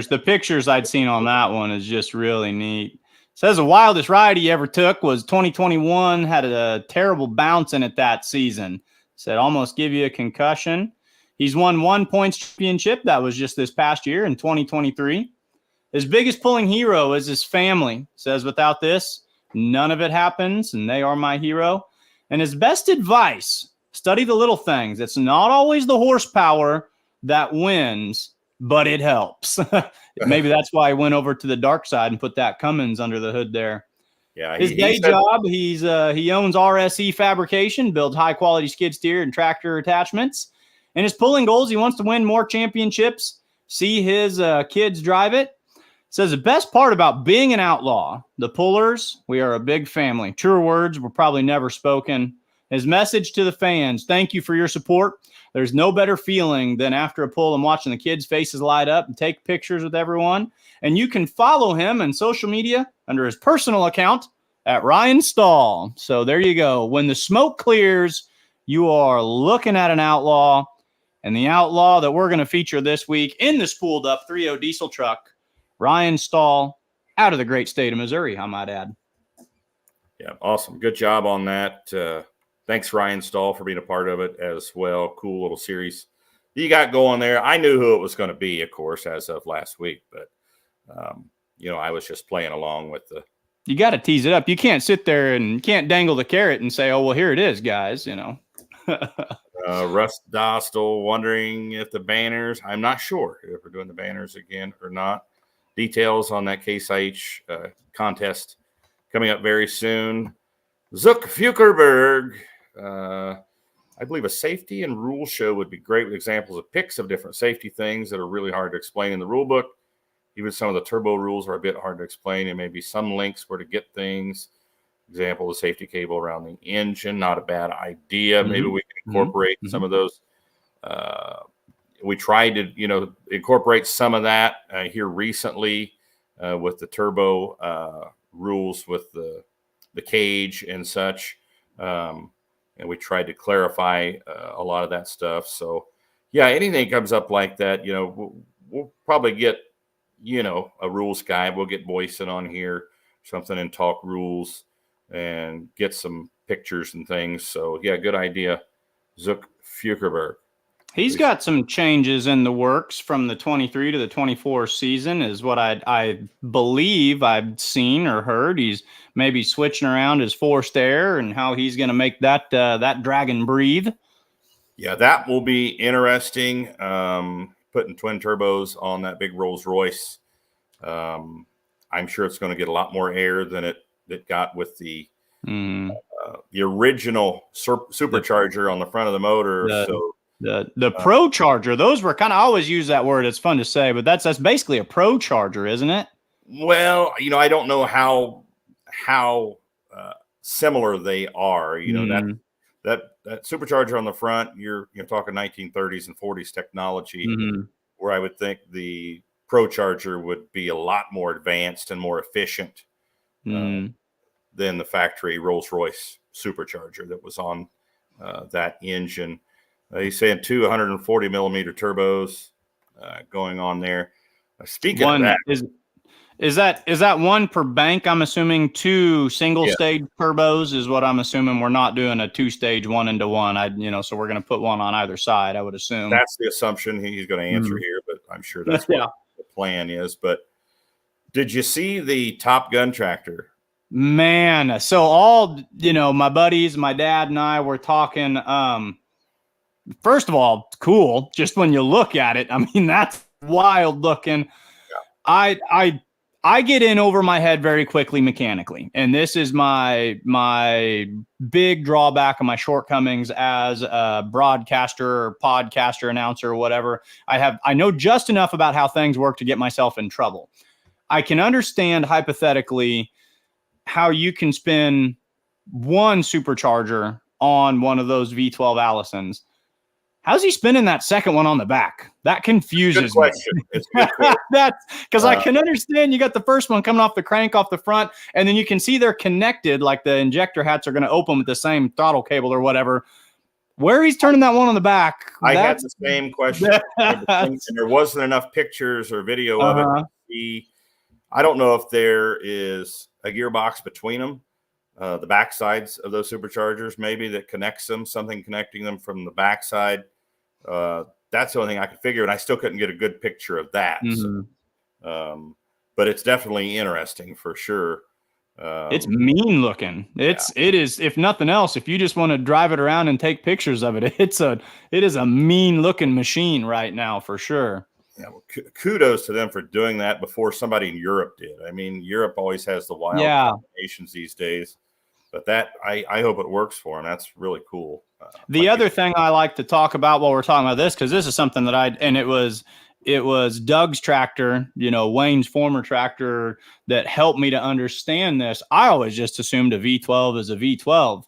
the pictures I'd seen on that one is just really neat. Says the wildest ride he ever took was 2021, had a terrible bounce in it that season. Said almost give you a concussion. He's won 1 points championship. That was just this past year in 2023. His biggest pulling hero is his family. Says without this, none of it happens, and they are my hero. And his best advice, study the little things. It's not always the horsepower that wins, but it helps. Maybe that's why I went over to the dark side and put that Cummins under the hood there. Yeah, his day job, he owns RSE Fabrication, builds high-quality skid steer and tractor attachments. And his pulling goals, he wants to win more championships, see his kids drive it. Says the best part about being an outlaw, the pullers, we are a big family. Truer words were probably never spoken. His message to the fans, thank you for your support. There's no better feeling than after a pull and watching the kids' faces light up and take pictures with everyone. And you can follow him on social media under his personal account at Ryan Stahl. So there you go. When the smoke clears, you are looking at an outlaw. And the outlaw that we're going to feature this week in the spooled up 3.0 diesel truck, Ryan Stahl, out of the great state of Missouri, I might add. Yeah, awesome. Good job on that. Thanks, Ryan Stahl, for being a part of it as well. Cool little series you got going there. I knew who it was going to be, of course, as of last week, but I was just playing along with the. You got to tease it up. You can't sit there and can't dangle the carrot and say, "Oh, well, here it is, guys." Russ Dostal wondering if the banners. I'm not sure if we're doing the banners again or not. Details on that Case IH contest coming up very soon. Zook Fukerberg. I believe a safety and rule show would be great with examples of pics of different safety things that are really hard to explain in the rule book. Even some of the turbo rules are a bit hard to explain, and maybe some links where to get things. Example, the safety cable around the engine, not a bad idea. Maybe we can incorporate some of those. We tried to, incorporate some of that here recently with the turbo rules with the cage and such. And we tried to clarify a lot of that stuff. So, yeah, anything comes up like that, we'll probably get, a rules guy. We'll get Boyson on here, something, and talk rules and get some pictures and things. So, yeah, good idea. Zook Fukerberg. He's got some changes in the works from the 23 to the 24 season is what I believe I've seen or heard. He's maybe switching around his forced air and how he's going to make that dragon breathe. Yeah, that will be interesting. Putting twin turbos on that big Rolls Royce. I'm sure it's going to get a lot more air than it got with the original supercharger on the front of the motor. The Pro Charger, those were kind of, I always use that word. It's fun to say, but that's basically a Pro Charger, isn't it? Well, I don't know how similar they are. That supercharger on the front, you're talking 1930s and 40s technology, where I would think the Pro Charger would be a lot more advanced and more efficient than the factory Rolls-Royce supercharger that was on that engine. He's saying 240 millimeter turbos going on there. Speaking of that, is that one per bank? I'm assuming 2 single stage turbos is what I'm assuming. We're not doing a 2-stage 1-into-1. So we're going to put one on either side. I would assume that's the assumption he's going to answer here, but I'm sure that's what the plan is. But did you see the Top Gun tractor? Man, so all my buddies, my dad, and I were talking. First of all, cool. Just when you look at it, I mean, that's wild looking. Yeah. I get in over my head very quickly mechanically, and this is my big drawback and my shortcomings as a broadcaster or podcaster, announcer, or whatever. I know just enough about how things work to get myself in trouble. I can understand hypothetically how you can spin one supercharger on one of those V12 Allisons. How's he spinning that second one on the back? That confuses me. It's a good question. That's because I can understand you got the first one coming off the crank off the front, and then you can see they're connected, like the injector hats are going to open with the same throttle cable or whatever. Where he's turning that one on the back. I had the same question. And there wasn't enough pictures or video of it. I don't know if there is a gearbox between them. The back sides of those superchargers, maybe that connects them, something connecting them from the backside. That's the only thing I could figure, and I still couldn't get a good picture of that. So, but it's definitely interesting for sure. It's mean looking. It is, if nothing else, if you just want to drive it around and take pictures of it, it is a mean looking machine right now for sure. Yeah, well, kudos to them for doing that before somebody in Europe did. I mean, Europe always has the wild combinations these days, but that I hope it works for them. That's really cool. The other thing I like to talk about while we're talking about this, because this is something that it was Doug's tractor, Wayne's former tractor, that helped me to understand this. I always just assumed a V12 is a V12.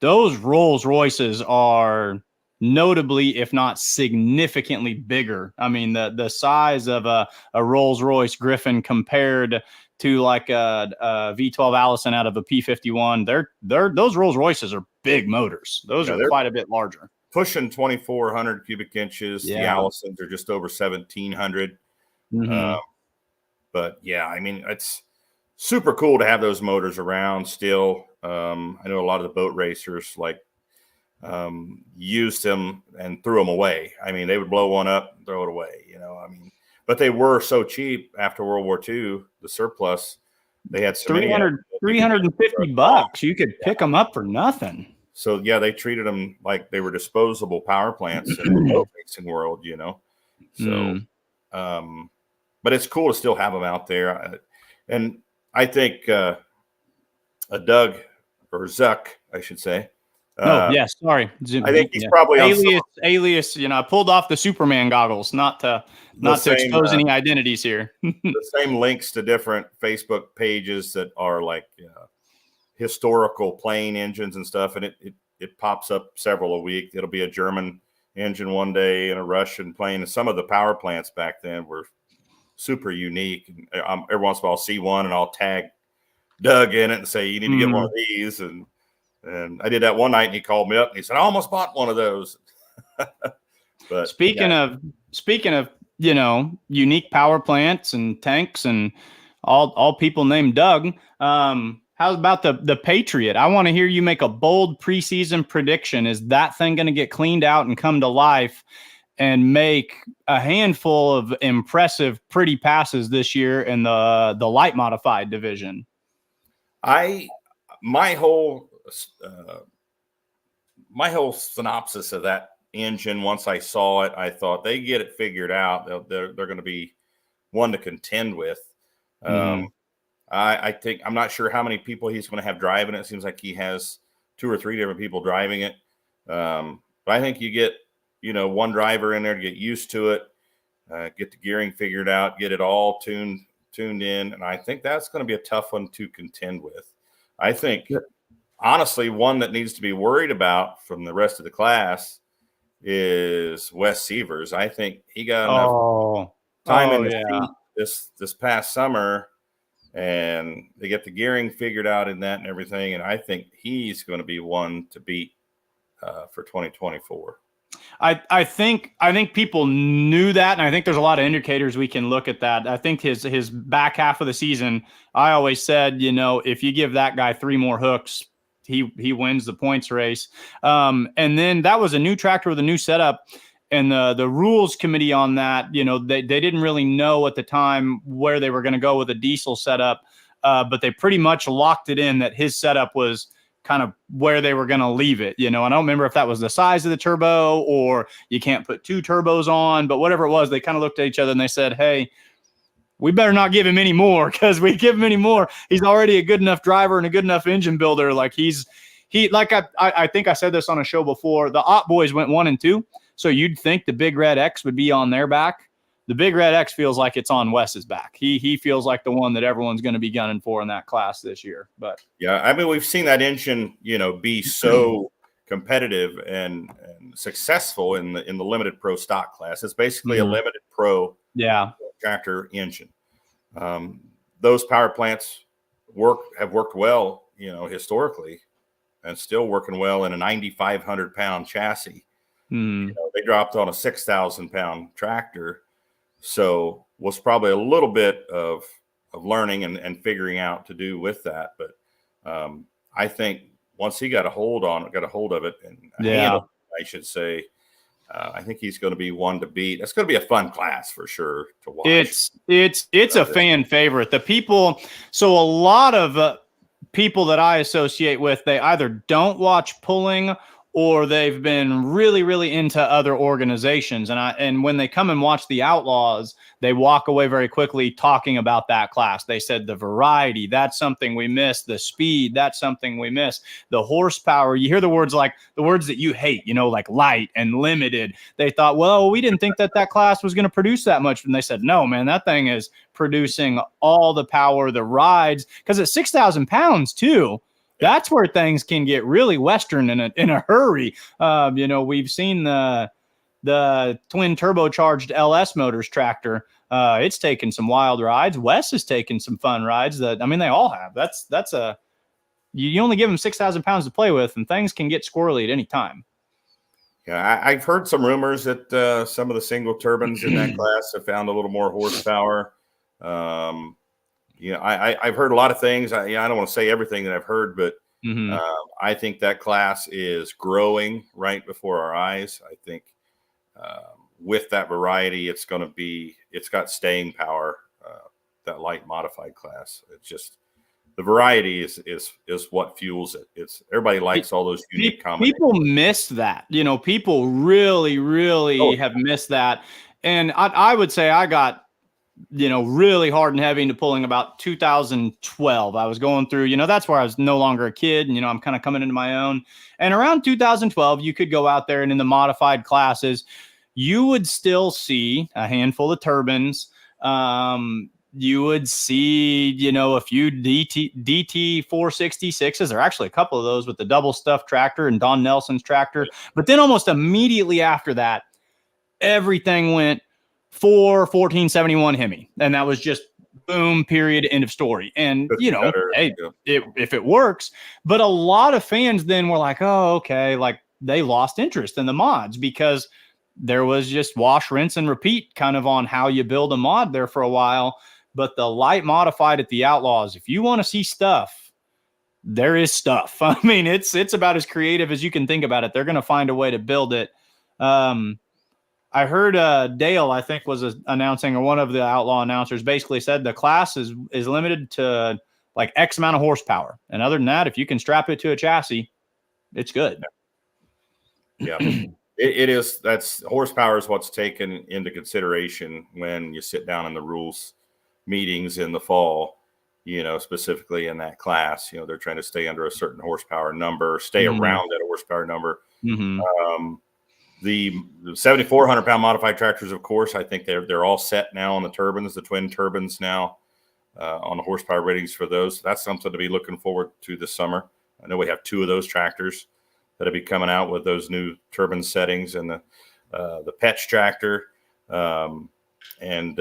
Those Rolls Royces are notably, if not significantly bigger. I mean, the size of a Rolls Royce Griffin compared to like a V12 Allison out of a P51, those Rolls Royces are big motors. Those are quite a bit larger. pushing 2,400 cubic inches. Yeah. The Allisons are just over 1,700. But yeah, I mean, it's super cool to have those motors around still. I know a lot of the boat racers used them and threw them away. I mean, they would blow one up and throw it away, I mean, but they were so cheap after World War II, the surplus, they had so 350 bucks. You could pick them up for nothing. So yeah, they treated them like they were disposable power plants in the boat racing world, So, but it's cool to still have them out there. And I think a Doug or Zuck, I should say. Sorry. I think he's probably alias. I pulled off the Superman goggles, not to expose any identities here. The same links to different Facebook pages that are like historical plane engines and stuff, and it pops up several a week. It'll be a German engine one day and a Russian plane. And some of the power plants back then were super unique. And every once in a while I'll see one and I'll tag Doug in it and say, you need to get one of these. And I did that one night and he called me up and he said, I almost bought one of those. But speaking of, unique power plants and tanks and all people named Doug, how about the Patriot? I want to hear you make a bold preseason prediction. Is that thing going to get cleaned out and come to life and make a handful of impressive, pretty passes this year in the light modified division? My whole synopsis of that engine, once I saw it, I thought they get it figured out. They're going to be one to contend with. I think, I'm not sure how many people he's going to have driving it. It seems like he has 2 or 3 different people driving it. But I think you get, one driver in there to get used to it, get the gearing figured out, get it all tuned in. And I think that's going to be a tough one to contend with. I think, honestly, one that needs to be worried about from the rest of the class is Wes Severs. I think he got enough time in the seat this past summer, and they get the gearing figured out in that and everything. And I think he's going to be one to beat for 2024. I think people knew that, and I think there's a lot of indicators we can look at that. I think his back half of the season, I always said, if you give that guy 3 more hooks, he wins the points race. And then that was a new tractor with a new setup, and the rules committee on that, they didn't really know at the time where they were going to go with a diesel setup, but they pretty much locked it in that his setup was kind of where they were going to leave it. I don't remember if that was the size of the turbo or you can't put 2 turbos on, but whatever it was, they kind of looked at each other and they said, hey, we better not give him any more, because we give him any more, he's already a good enough driver and a good enough engine builder. Like I think I said this on a show before, the Ott boys went 1 and 2. So you'd think the Big Red X would be on their back. The Big Red X feels like it's on Wes's back. He feels like the one that everyone's going to be gunning for in that class this year. But yeah, I mean, we've seen that engine, be so competitive and successful in the limited pro stock class. It's basically a limited pro tractor engine. Those power plants have worked well, historically, and still working well in a 9,500 pound chassis. They dropped on a 6,000 pound tractor. So was probably a little bit of learning and figuring out to do with that. But I think once he got a hold of it and handled it, I should say, I think he's going to be one to beat. It's going to be a fun class for sure to watch. It's a fan favorite. The people, so a lot of people that I associate with, they either don't watch pulling or they've been really, really into other organizations. And when they come and watch the Outlaws, they walk away very quickly talking about that class. They said the variety, that's something we miss. The speed, that's something we miss. The horsepower, you hear the words like the words that you hate, like light and limited. They thought, well, we didn't think that class was going to produce that much. And they said, no, man, that thing is producing all the power, the rides, because it's 6,000 pounds too. That's where things can get really Western in a hurry. We've seen the twin turbocharged LS Motors tractor. It's taken some wild rides. Wes has taken some fun rides they all have. You only give them 6,000 pounds to play with, and things can get squirrely at any time. Yeah, I've heard some rumors that some of the single turbines in that class have found a little more horsepower. Um, I've heard a lot of things. I don't want to say everything that I've heard, but Mm-hmm. I think that class is growing right before our eyes. I think with that variety, it's got staying power. That light modified class. It's just the variety is what fuels it. It's everybody likes all those unique combinations. People miss that. People really, really have missed that. And I would say I got, really hard and heavy into pulling about 2012. I was going through, that's where I was no longer a kid. And, I'm kind of coming into my own. And around 2012, you could go out there and in the modified classes, you would still see a handful of turbines. You would see, a few DT 466s. There are actually a couple of those with the double stuff tractor and Don Nelson's tractor. But then almost immediately after that, everything went 1471 Hemi. And that was just boom, period, end of story. And, hey, if it works. But a lot of fans then were like, oh, okay. Like they lost interest in the mods because there was just wash, rinse, and repeat kind of on how you build a mod there for a while. But the light modified at the Outlaws, if you want to see stuff, there is stuff. I mean, it's about as creative as you can think about it. They're going to find a way to build it. I heard Dale, I think, was announcing, or one of the Outlaw announcers basically said the class is limited to like X amount of horsepower. And other than that, if you can strap it to a chassis, it's good. Yeah. It is. That's horsepower is what's taken into consideration when you sit down in the rules meetings in the fall, specifically in that class. They're trying to stay under a certain horsepower number, stay around that horsepower number. Mm-hmm. The 7,400 pound modified tractors, of course, I think they're all set now on the turbines, the twin turbines now on the horsepower ratings for those. That's something to be looking forward to this summer. I know we have 2 of those tractors that'll be coming out with those new turbine settings, and the Petch tractor. And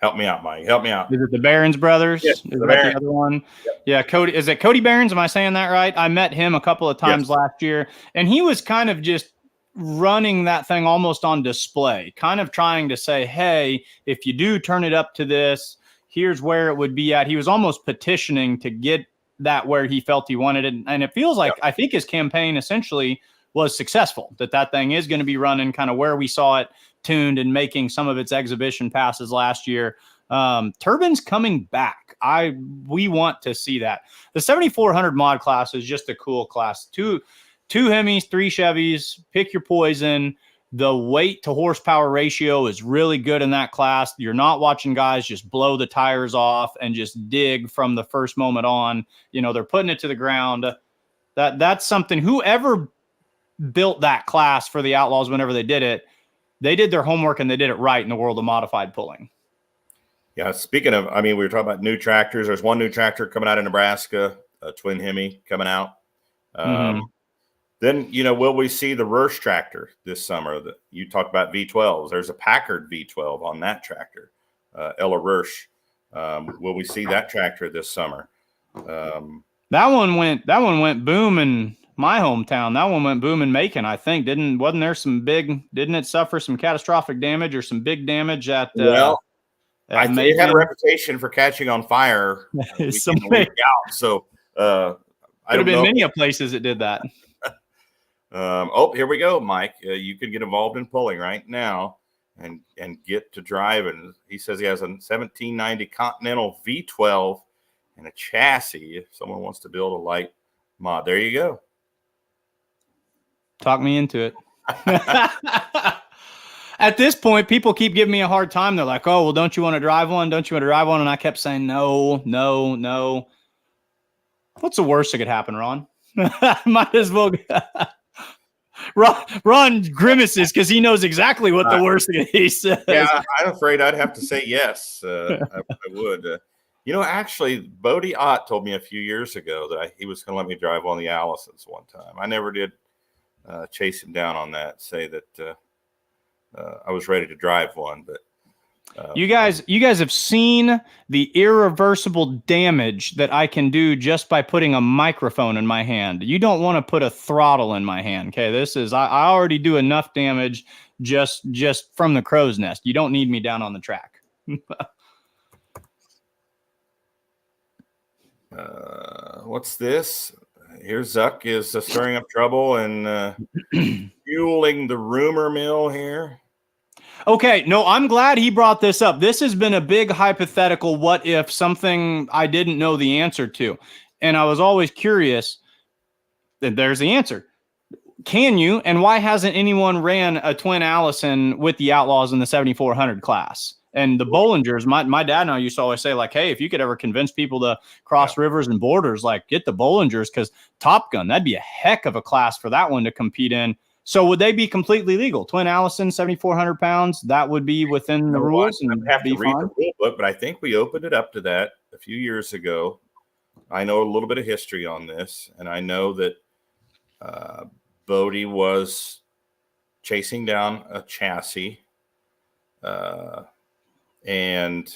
help me out, Mike. Help me out. Is it the Barons brothers? Yes, is that the other one? Yep. Yeah, Cody. Is it Cody Barons? Am I saying that right? I met him a couple of times last year, and he was kind of just running that thing almost on display, kind of trying to say, hey, if you do turn it up to this, here's where it would be at. He was almost petitioning to get that where he felt he wanted it. And it feels like, I think his campaign essentially was successful, that thing is going to be running kind of where we saw it tuned and making some of its exhibition passes last year. Turbines coming back. We want to see that. The 7,400 mod class is just a cool class. Two Hemis, 3 Chevys, pick your poison. The weight to horsepower ratio is really good in that class. You're not watching guys just blow the tires off and just dig from the first moment on. They're putting it to the ground. That's something, whoever built that class for the Outlaws, whenever they did their homework and they did it right in the world of modified pulling. Yeah. Speaking of, we were talking about new tractors. There's one new tractor coming out of Nebraska, a twin Hemi coming out. Then, will we see the Rursch tractor this summer? You talked about V12s. There's a Packard V12 on that tractor, Ella Rursch. Will we see that tractor this summer? That one went boom in my hometown. That one went boom in Macon, I think. Didn't it suffer some catastrophic damage or some big damage at I think it had a reputation for catching on fire week out. So I don't know. Many places it did that. Here we go, Mike. You can get involved in pulling right now and get to driving. He says he has a 1790 Continental V12 and a chassis if someone wants to build a light mod. There you go. Talk me into it. At this point, people keep giving me a hard time. They're like, oh, well, don't you want to drive one? Don't you want to drive one? And I kept saying, no. What's the worst that could happen, Ron? Might as well. Ron grimaces because he knows exactly what the worst he says. Yeah, I'm afraid I'd have to say yes. I would. Actually, Bodie Ott told me a few years ago that he was going to let me drive one of the Allisons one time. I never did chase him down on that, say that I was ready to drive one. But You guys have seen the irreversible damage that I can do just by putting a microphone in my hand. You don't want to put a throttle in my hand. Okay, I already do enough damage just from the crow's nest. You don't need me down on the track. What's this? Here Zuck is stirring up trouble and fueling the rumor mill here. Okay, no, I'm glad he brought this up. This has been a big hypothetical what if, something I didn't know the answer to. And I was always curious. There's the answer. Can you, and why hasn't anyone ran a twin Allison with the Outlaws in the 7400 class? And the Bollingers, my dad and I used to always say, like, hey, if you could ever convince people to cross rivers and borders, like, get the Bollingers, because Top Gun, that'd be a heck of a class for that one to compete in. So would they be completely legal? Twin Allison, 7,400 pounds, that would be within the rules? And I have to read the rule book, but I think we opened it up to that a few years ago. I know a little bit of history on this, and I know that Bodie was chasing down a chassis. And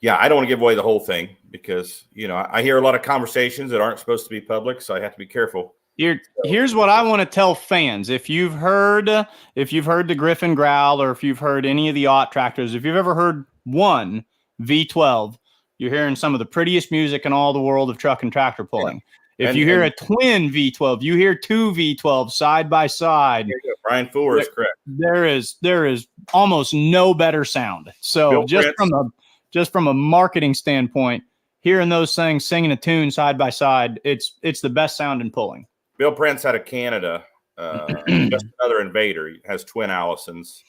yeah, I don't want to give away the whole thing because, I hear a lot of conversations that aren't supposed to be public, so I have to be careful. Here's what I want to tell fans. If you've heard the Griffin Growl, or if you've heard any of the Outlawed tractors, if you've ever heard one V12, you're hearing some of the prettiest music in all the world of truck and tractor pulling. Yeah. If you hear a twin V12, you hear two V12 side by side. Brian Fuller is correct. There is almost no better sound. So just from a marketing standpoint, hearing those things singing a tune side by side, it's the best sound in pulling. Bill Prince out of Canada, just another invader. He has twin Allisons,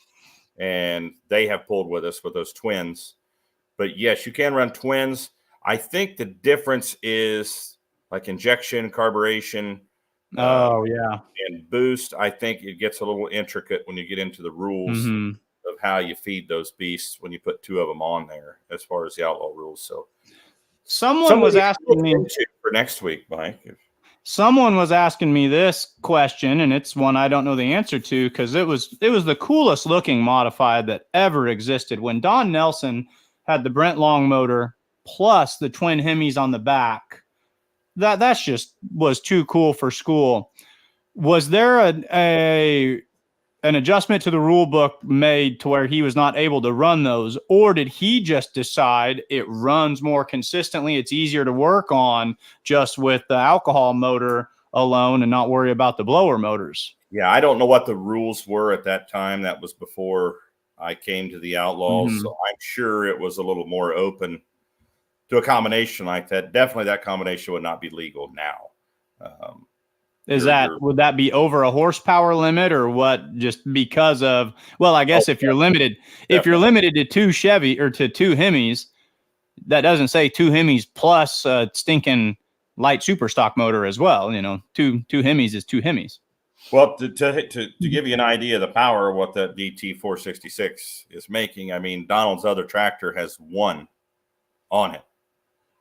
and they have pulled with us with those twins. But yes, you can run twins. I think the difference is like injection, carburation. And boost. I think it gets a little intricate when you get into the rules of how you feed those beasts when you put two of them on there, as far as the outlaw rules. So someone was asking me for next week, Mike. Someone was asking me this question, and it's one I don't know the answer to, because it was the coolest looking modified that ever existed. When Don Nelson had the Brent Long motor plus the twin Hemis on the back, that's just was too cool for school. Was there an adjustment to the rule book made to where he was not able to run those, or did he just decide it runs more consistently, it's easier to work on just with the alcohol motor alone and not worry about the blower motors? Yeah, I don't know what the rules were at that time. That was before I came to the Outlaws, so I'm sure it was a little more open to a combination like that. Definitely that combination would not be legal now. Would that be over a horsepower limit, or what? Just because of, well, I guess if you're limited to two Chevy or to two Hemis, that doesn't say two Hemis plus a stinking light super stock motor as well. Two Hemis is two Hemis. Well, to give you an idea of the power of what that DT 466 is making, I mean, Donald's other tractor has one on it.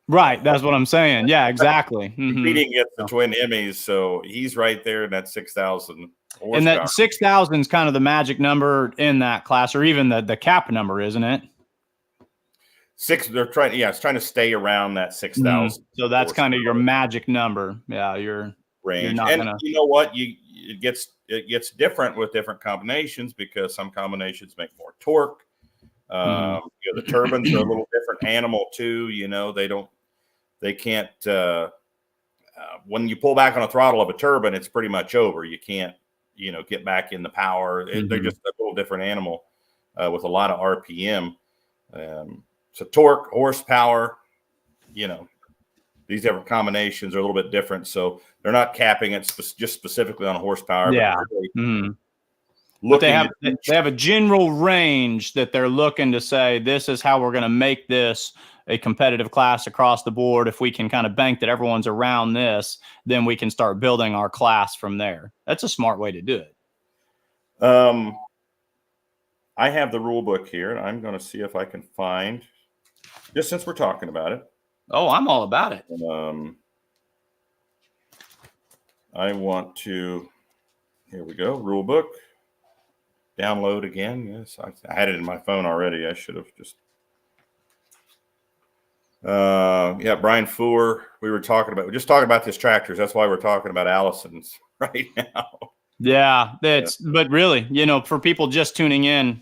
Right, that's what I'm saying. Yeah, exactly. Competing against the twin Hemis, so he's right there in that 6,000 horsepower. And that 6,000 is kind of the magic number in that class, or even the cap number, isn't it? It's trying to stay around that 6,000. So that's kind of your magic number. Yeah, your range. You know what? It gets different with different combinations, because some combinations make more torque. The turbines are a little different animal too. They can't, when you pull back on a throttle of a turbine, it's pretty much over. You can't, get back in the power. They're just a little different animal with a lot of RPM. So torque, horsepower, these different combinations are a little bit different. So they're not capping it just specifically on horsepower. Yeah. But they have a general range that they're looking to say, this is how we're going to make this a competitive class across the board. If we can kind of bank that everyone's around this, then we can start building our class from there. That's a smart way to do it. I have the rule book here, and I'm going to see if I can find, just since we're talking about it. Oh, I'm all about it. I want to, here we go, rule book. download again. Yes, I had it in my phone already. I should have just. Yeah, Brian Fuhr. We're just talking about this tractors. That's why we're talking about Allison's right now. Yeah, but really, for people just tuning in,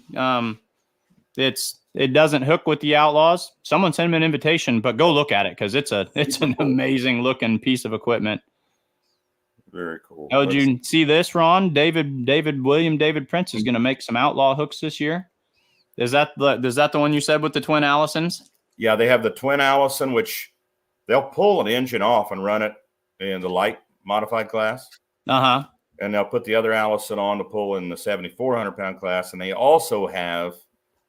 it doesn't hook with the Outlaws. Someone send them an invitation, but go look at it because it's an amazing looking piece of equipment. Very cool. Oh, did you see this, Ron? David Prince is going to make some Outlaw hooks this year. Is that the one you said with the twin Allisons? Yeah, they have the twin Allison, which they'll pull an engine off and run it in the light modified class. Uh-huh. And they'll put the other Allison on to pull in the 7,400-pound class. And they also have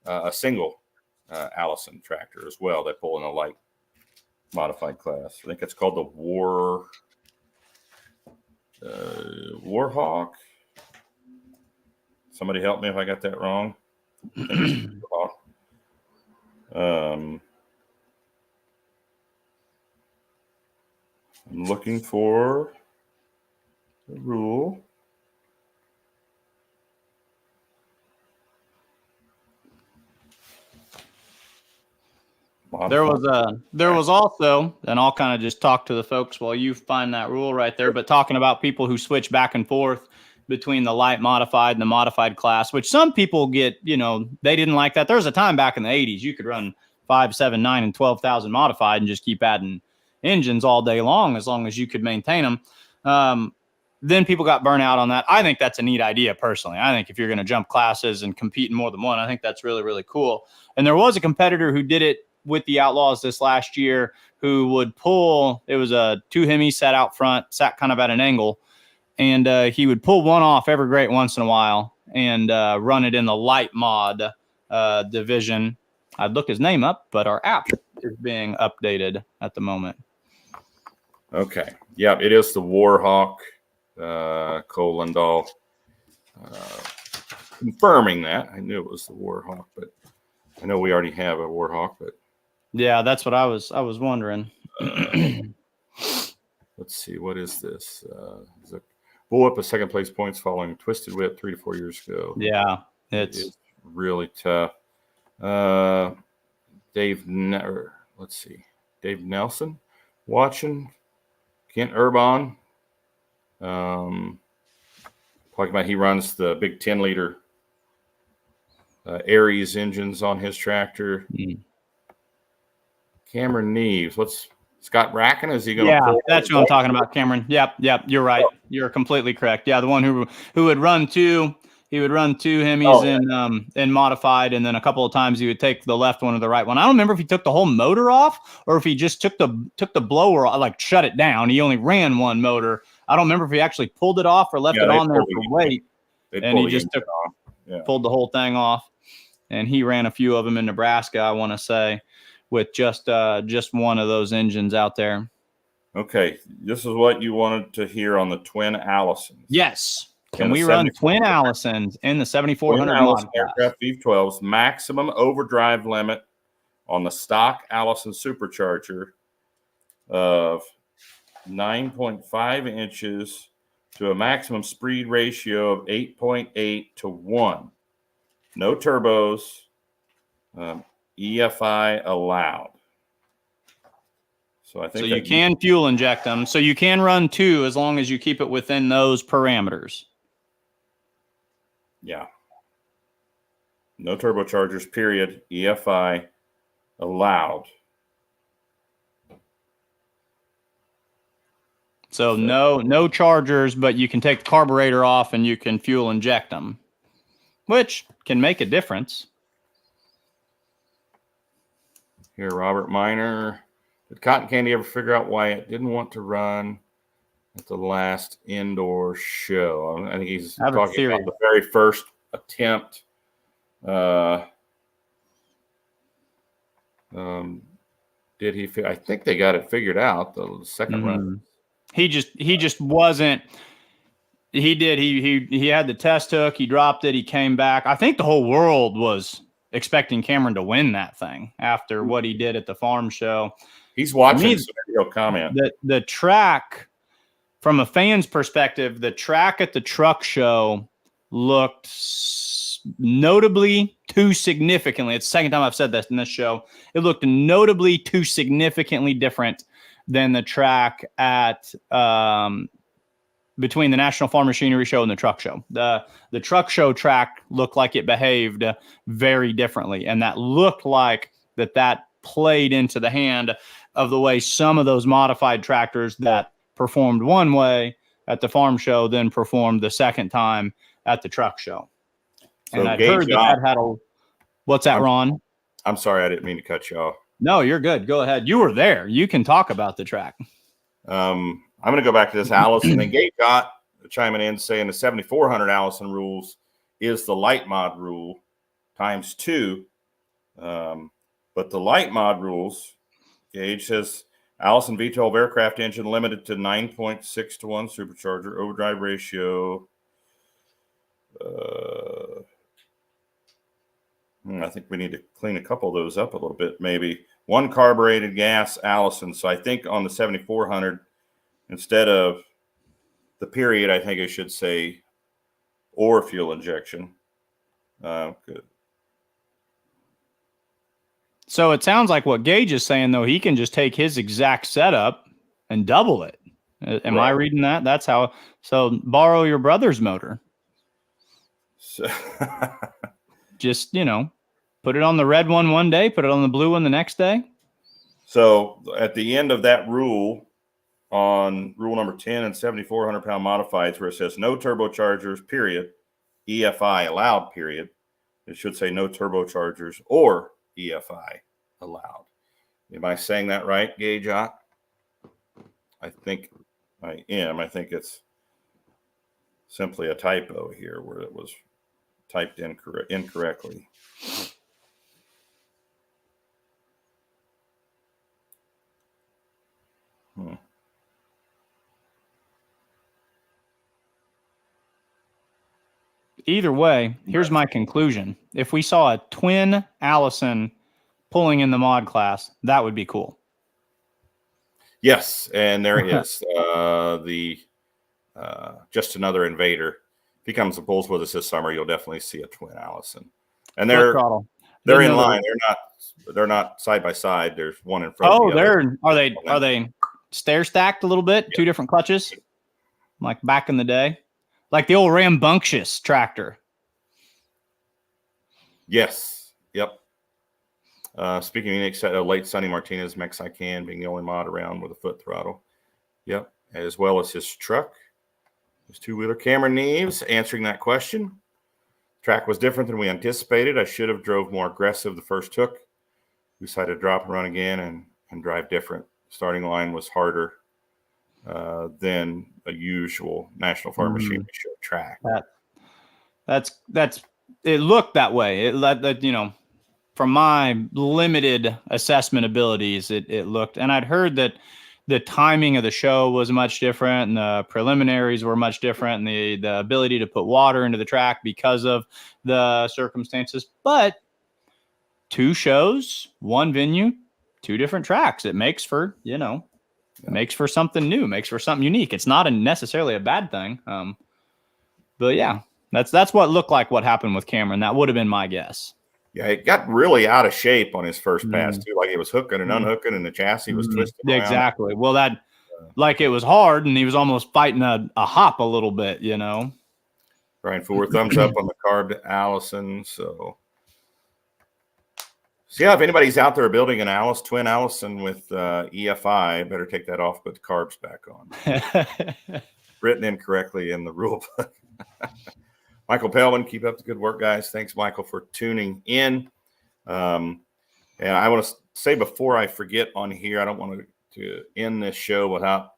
a single Allison tractor as well. They pull in a light modified class. I think it's called the Warhawk. Somebody help me if I got that wrong. I'm looking for the rule. There was also, and I'll kind of just talk to the folks while you find that rule right there, but talking about people who switch back and forth between the light modified and the modified class, which some people get, they didn't like that. There was a time back in the 80s you could run 5, 7, 9, and 12,000 modified and just keep adding engines all day long as you could maintain them. Then people got burnt out on that. I think that's a neat idea personally. I think if you're going to jump classes and compete in more than one, I think that's really, really cool. And there was a competitor who did it with the Outlaws this last year who would pull, it was a 2 Hemis sat out front, sat kind of at an angle, and he would pull one off every great once in a while and run it in the light mod division. I'd look his name up, but our app is being updated at the moment. Okay. Yeah, it is the Warhawk. Cole Lindahl confirming that. I knew it was the Warhawk, but I know we already have a Warhawk, but yeah, that's what I was wondering. Let's see, what is this? Is it blew up a second place points following Twisted Whip 3 to 4 years ago. Yeah, it's really tough. Dave Nelson watching. Kent Urban. Talking about he runs the big 10-liter Aries engines on his tractor. Cameron Neves. What's Scott Bracken? Is he going to? Yeah, that's what I'm talking about, Cameron. Yep. You're right. You're completely correct. Yeah, the one who would run two. He would run 2 Hemis in modified, and then a couple of times he would take the left one or the right one. I don't remember if he took the whole motor off or if he just took the blower, like shut it down. He only ran one motor. I don't remember if he actually pulled it off or left it on there for weight. And he just pulled the whole thing off. And he ran a few of them in Nebraska, I want to say, with just one of those engines out there. Okay, this is what you wanted to hear on the twin Allisons. Yes. Can we run twin Allisons in the 7,400 mod aircraft V12's maximum overdrive limit on the stock Allison supercharger of 9.5 inches to a maximum speed ratio of 8.8 to 1. No turbos, EFI allowed. So I think you can fuel inject them. So you can run 2 as long as you keep it within those parameters. Yeah. No turbochargers, period. EFI allowed. So no chargers, but you can take the carburetor off and you can fuel inject them, which can make a difference. Here, Robert Miner. Did Cotton Candy ever figure out why it didn't want to run at the last indoor show? I think he's talking about the very first attempt. Did he? I think they got it figured out. The second run. He just wasn't. He did. He had the test hook. He dropped it. He came back. I think the whole world was expecting Cameron to win that thing after what he did at the farm show. He's watching. So he'll comment. The track, from a fan's perspective, the track at the truck show looked notably too significantly. It's the second time I've said this in this show. It looked notably too significantly different than the track at between the National Farm Machinery Show and the truck show. The truck show track looked like it behaved very differently, and that looked like that played into the hand of the way some of those modified tractors that performed one way at the farm show then performed the second time at the truck show. So and I'd heard that had a... What's that, Ron? I'm sorry, I didn't mean to cut you off. No, you're good. Go ahead. You were there. You can talk about the track. I'm going to go back to this Allison. And Gage got chiming in saying the 7400 Allison rules is the light mod rule times 2. But the light mod rules, Gage says Allison V12 aircraft engine limited to 9.6 to 1 supercharger, overdrive ratio. I think we need to clean a couple of those up a little bit, maybe. 1 carbureted gas Allison. So I think on the 7400, instead of the period, I think I should say or fuel injection. Good. So it sounds like what Gage is saying, though, he can just take his exact setup and double it. Am I reading that? That's how. So borrow your brother's motor. So just, put it on the red one day, put it on the blue one the next day. So at the end of that rule, on rule number 10 and 7,400 pound modifieds, where it says no turbochargers, period, EFI allowed, period, it should say no turbochargers or EFI allowed. Am I saying that right, Gage? I think I am. I think it's simply a typo here where it was typed incorrectly. Either way, here's my conclusion. If we saw a twin Allison pulling in the mod class, that would be cool. Yes, and there is just another invader. If he comes and pulls with us this summer, you'll definitely see a twin Allison. And they're in line. They're not side by side. There's one in front of the other. Are they stair stacked a little bit? Yeah. 2 different clutches, like back in the day, like the old rambunctious tractor. Yes. Yep. Speaking of unique, late Sonny Martinez Mexican being the only mod around with a foot throttle. Yep. As well as his truck, his 2-wheeler. Cameron Neves answering that question. Track was different than we anticipated. I should have drove more aggressive the first hook. We decided to drop and run again and drive different. Starting line was harder than a usual National Farm Machinery Show track. It looked that way. From my limited assessment abilities, it looked, and I'd heard that the timing of the show was much different and the preliminaries were much different and the ability to put water into the track because of the circumstances. But 2 shows, 1 venue, 2 different tracks. It makes for, makes for something new, makes for something unique. It's not necessarily a bad thing. But yeah, that's what looked like what happened with Cameron. That would have been my guess. Yeah, it got really out of shape on his first pass too. Like it was hooking and unhooking, and the chassis was twisted around. Exactly. Well, like it was hard, and he was almost fighting a hop a little bit, Brian Fuller, thumbs up on the carb to Allison. So yeah, if anybody's out there building an twin Allison with EFI, better take that off, put the carbs back on. Written incorrectly in the rule book. Michael Pellman, keep up the good work, guys. Thanks, Michael, for tuning in. And I want to say before I forget on here, I don't want to end this show without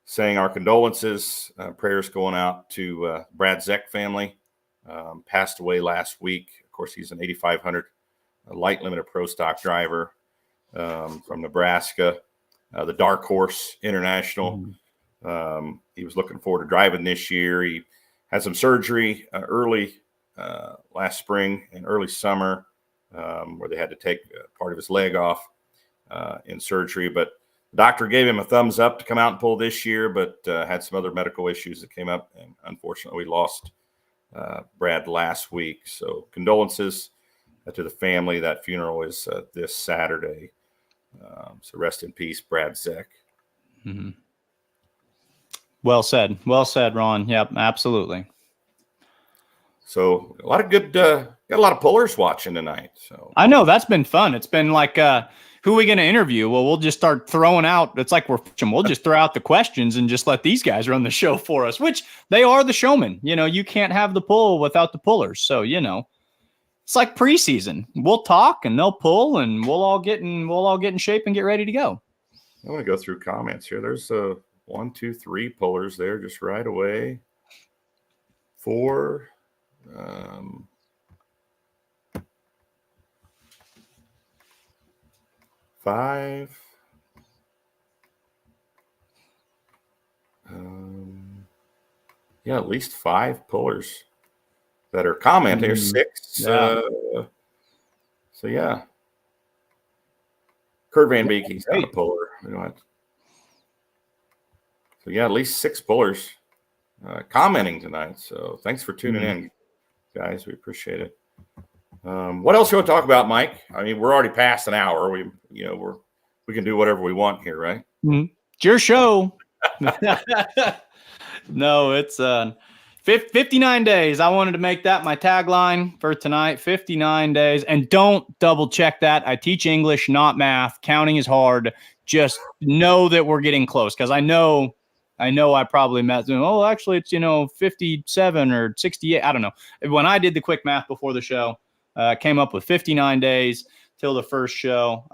saying our condolences, prayers going out to Brad Zeck family. Passed away last week. Of course, he's an 8,500 light limited pro stock driver from Nebraska, the Dark Horse International. He was looking forward to driving this year. He had some surgery early last spring and early summer where they had to take part of his leg off in surgery. But the doctor gave him a thumbs up to come out and pull this year, but had some other medical issues that came up. And unfortunately, we lost Brad last week. So condolences to the family. That funeral is this Saturday. So rest in peace, Brad Zeck. Mm-hmm. Well said. Well said, Ron. Yep, absolutely. So a lot of good, got a lot of pullers watching tonight. So I know that's been fun. It's been like, who are we going to interview? Well, we'll just start throwing out. It's like we'll just throw out the questions and just let these guys run the show for us, which they are the showmen. You can't have the pull without the pullers. So, it's like preseason. We'll talk and they'll pull and we'll all get in shape and get ready to go. I want to go through comments here. There's 1, 2, 3 pullers there just right away. 4. 5. Yeah, at least 5 pullers that are commenting. There's 6. Yeah. So yeah. Kurt Van Beek, he's not a puller. So yeah, at least 6 pullers commenting tonight. So thanks for tuning in, guys. We appreciate it. What else you want to talk about, Mike? I mean, we're already past an hour. We can do whatever we want here, right? Mm-hmm. It's your show. No, it's 59 days. I wanted to make that my tagline for tonight. 59 days. And don't double check that. I teach English, not math. Counting is hard. Just know that we're getting close, because I know I probably met. Oh, actually, it's 57 or 68. I don't know. When I did the quick math before the show, came up with 59 days till the first show.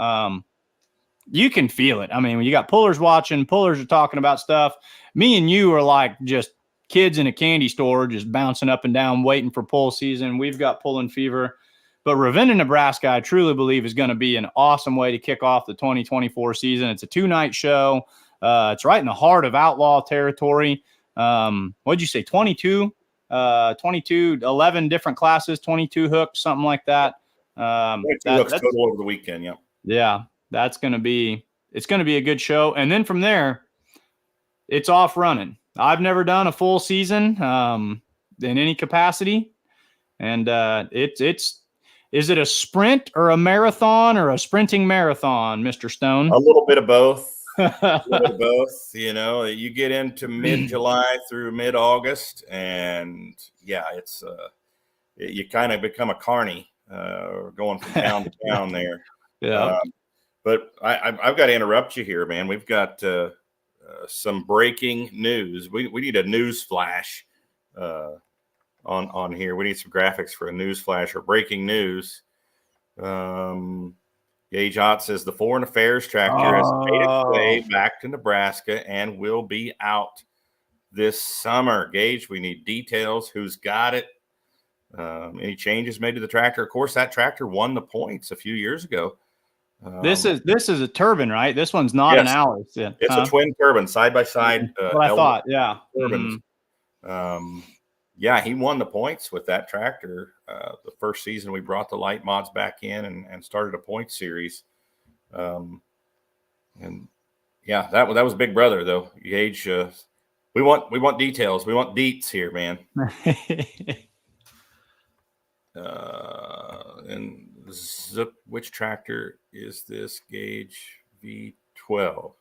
You can feel it. I mean, when you got pullers watching, pullers are talking about stuff. Me and you are like just kids in a candy store, just bouncing up and down, waiting for pull season. We've got pulling fever. But Ravenna, Nebraska, I truly believe is going to be an awesome way to kick off the 2024 season. It's a 2-night show. It's right in the heart of outlaw territory. What'd you say? 22, 11 different classes, 22 hooks, something like that. 22 hooks total over the weekend. Yep. Yeah. It's going to be a good show. And then from there, it's off running. I've never done a full season in any capacity. And is it a sprint or a marathon or a sprinting marathon, Mr. Stone? A little bit of both. A little bit of both. You get into mid-July through mid-August, and yeah, it's you kind of become a carny going from town to town there. Yeah. But I've got to interrupt you here, man. We've got some breaking news. We need a news flash on here. We need some graphics for a news flash or breaking news. Gage Ott says the Foreign Affairs tractor has made its way back to Nebraska and will be out this summer. Gage, we need details. Who's got it? Any changes made to the tractor? Of course, that tractor won the points a few years ago. This is a turbine, right? This one's not an Alice. Yeah. It's a twin turbine, side by side. What I thought, yeah. Turbines. Yeah, he won the points with that tractor. The first season we brought the light mods back in and started a point series. And yeah, that was Big Brother though. Gage, we want details. We want deets here, man. And Zip, which tractor is this? Gage V12.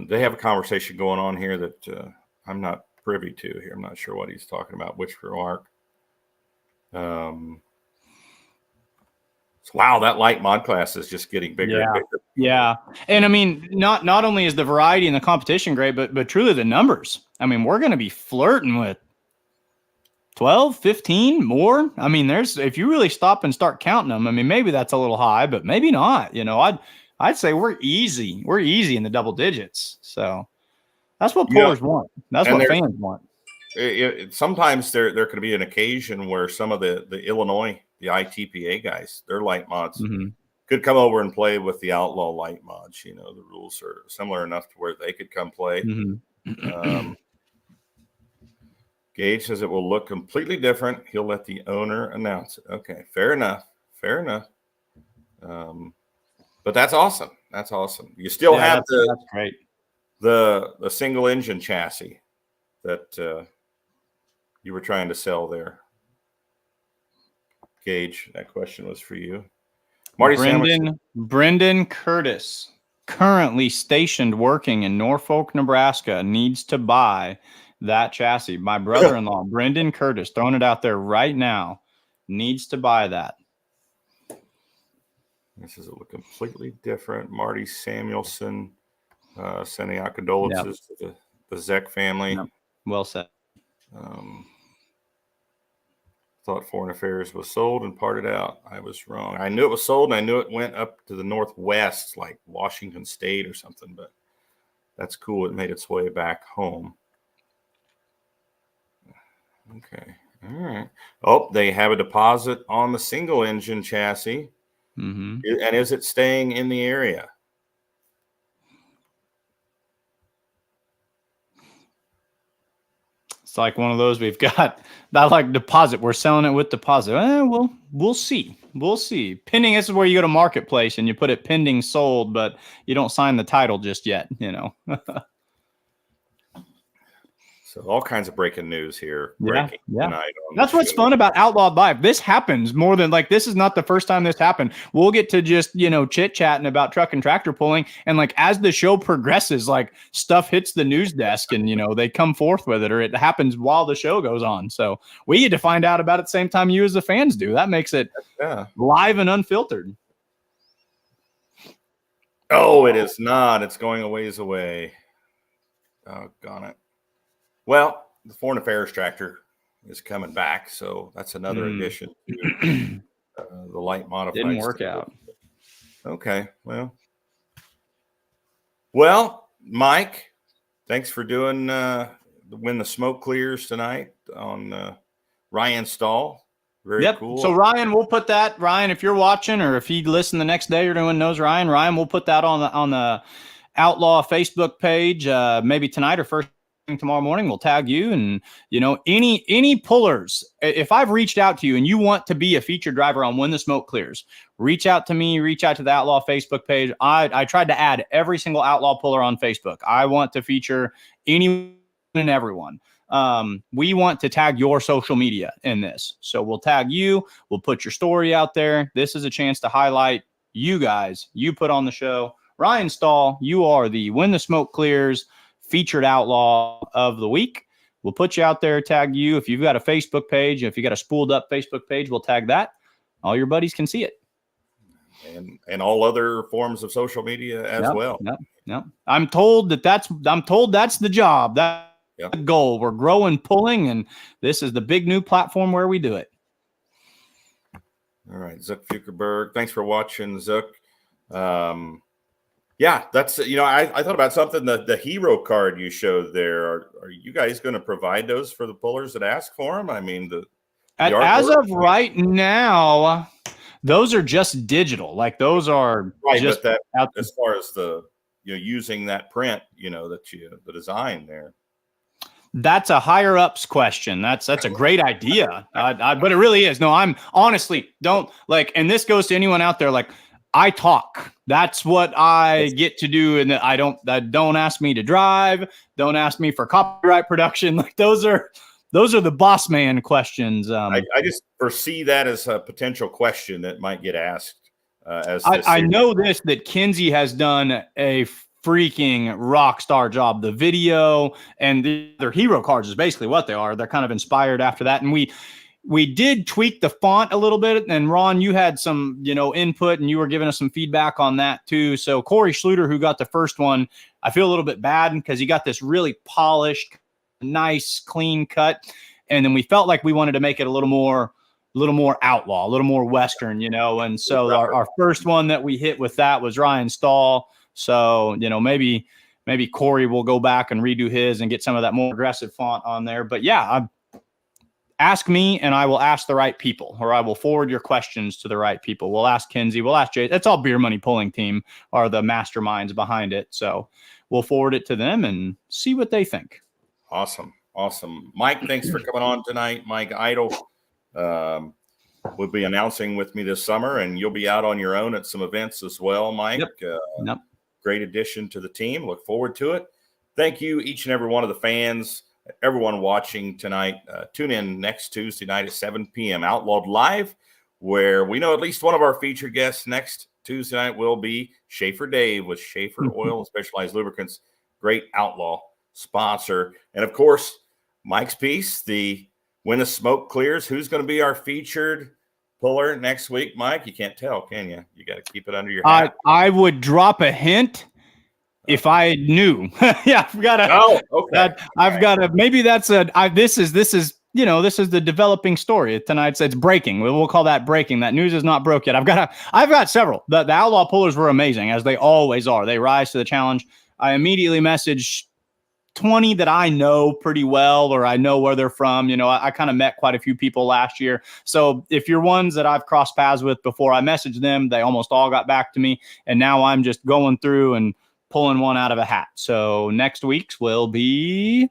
They have a conversation going on here that I'm not privy to here. I'm not sure what he's talking about. Which remark? So wow, that light mod class is just getting bigger and bigger. Yeah, and I mean, not only is the variety and the competition great, but truly the numbers. I mean, we're going to be flirting with 12, 15 more. I mean, if you really stop and start counting them, I mean, maybe that's a little high, but maybe not. I'd say we're easy. We're easy in the double digits. So that's what pullers want. That's what fans want. Sometimes there could be an occasion where some of the Illinois, the ITPA guys, their light mods could come over and play with the Outlaw light mods. The rules are similar enough to where they could come play. Gage says it will look completely different. He'll let the owner announce it. Okay, fair enough. But that's awesome. That's awesome. You still have that's great. The single engine chassis that you were trying to sell there? Gage, that question was for you. Marty Brendan Curtis, currently stationed working in Norfolk, Nebraska, needs to buy that chassis. My brother-in-law, Brendan Curtis, throwing it out there right now, needs to buy that. This is a completely different. Marty Samuelson sending out condolences to the Zeck family. Yep. Well said. Thought Foreign Affairs was sold and parted out. I was wrong. I knew it was sold, and I knew it went up to the Northwest, like Washington State or something, but that's cool. It made its way back home. Okay. All right. Oh, they have a deposit on the single engine chassis. Mm-hmm. And is it staying in the area? It's like one of those we've got that like deposit. We're selling it with deposit. We'll see. We'll see. Pending, this is where you go to marketplace and you put it pending sold, but you don't sign the title just yet, you know. So all kinds of breaking news here. Yeah. Tonight That's what's fun about Outlawed Live. This happens more than like, this is not the first time this happened. We'll get to just, you know, chit chatting about truck and tractor pulling. And like, as the show progresses, like stuff hits the news desk and, you know, they come forth with it, or it happens while the show goes on. So we get to find out about it at the same time you as the fans do. That makes it live and unfiltered. Oh, it is not. It's going a ways away. Doggone it. Well, the Foreign Affairs tractor is coming back, so that's another addition to the light modified. Didn't work out. Okay, well, Mike, thanks for doing when the smoke clears tonight on Ryan Stahl. Very cool. So Ryan, we'll put that. Ryan, if you're watching, or if he listened the next day, or anyone knows Ryan, we'll put that on the Outlaw Facebook page, maybe tonight or first tomorrow morning. We'll tag you, and you know, any pullers, if I've reached out to you and you want to be a featured driver on When the Smoke Clears, reach out to me, reach out to the Outlaw Facebook page. I tried to add every single Outlaw puller on Facebook. I want to feature anyone and everyone. We want to tag your social media in this, so we'll tag you, we'll put your story out there. This is a chance to highlight you guys, you put on the show. Ryan Stahl, you are the When the Smoke Clears featured Outlaw of the week. We'll put you out there, tag you. If you've got a Facebook page, if you got a spooled up Facebook page, we'll tag that. All your buddies can see it. And all other forms of social media as well. Yep. I'm told that's the job. That's the goal. We're growing, pulling, and this is the big new platform where we do it. All right, Zook Fukerberg. Thanks for watching, Zook. Yeah, that's, you know, I thought about something, the hero card you showed there. Are you guys going to provide those for the pullers that ask for them? I mean, as of right now, those are just digital. Like those are just but that, as far as the, you know, using that print, you know, that the design there. That's a higher ups question. That's a great idea. But it really is. No, I'm honestly don't like, and this goes to anyone out there, like, I talk. That's what I get to do. And don't ask me to drive. Don't ask me for copyright production. Like those are the boss man questions. I just foresee that as a potential question that might get asked. I know this, that Kinsey has done a freaking rock star job. The video and their hero cards is basically what they are. They're kind of inspired after that. And we did tweak the font a little bit, and Ron, you had some, you know, input, and you were giving us some feedback on that too. So Corey Schluter, who got the first one, I feel a little bit bad because he got this really polished, nice, clean cut, and then we felt like we wanted to make it a little more outlaw, a little more Western, you know. And so our first one that we hit with that was Ryan Stahl. So, you know, maybe Corey will go back and redo his and get some of that more aggressive font on there. But yeah, ask me and I will ask the right people, or I will forward your questions to the right people. We'll ask Kinsey. We'll ask Jay. That's all Beer Money Pulling Team are the masterminds behind it. So we'll forward it to them and see what they think. Awesome. Mike, thanks for coming on tonight. Mike Idle will be announcing with me this summer, and you'll be out on your own at some events as well, Mike. Yep. Great addition to the team. Look forward to it. Thank you, each and every one of the fans everyone watching tonight, tune in next Tuesday night at 7 p.m. Outlawed Live, where we know at least one of our featured guests next Tuesday night will be Schaefer Dave with Schaefer Oil and Specialized Lubricants, great Outlaw sponsor. And, of course, Mike's piece, the When the Smoke Clears. Who's going to be our featured puller next week, Mike? You can't tell, can you? You got to keep it under your hat. I would drop a hint if I knew. Yeah, I've got to. Oh, okay. I've got to. Maybe that's this is the developing story tonight. It's breaking. We'll call that breaking. That news is not broke yet. I've got several. The Outlaw pullers were amazing, as they always are. They rise to the challenge. I immediately messaged 20 that I know pretty well, or I know where they're from. I kind of met quite a few people last year. So if you're ones that I've crossed paths with before, I messaged them. They almost all got back to me. And now I'm just going through and pulling one out of a hat. So next week's will be,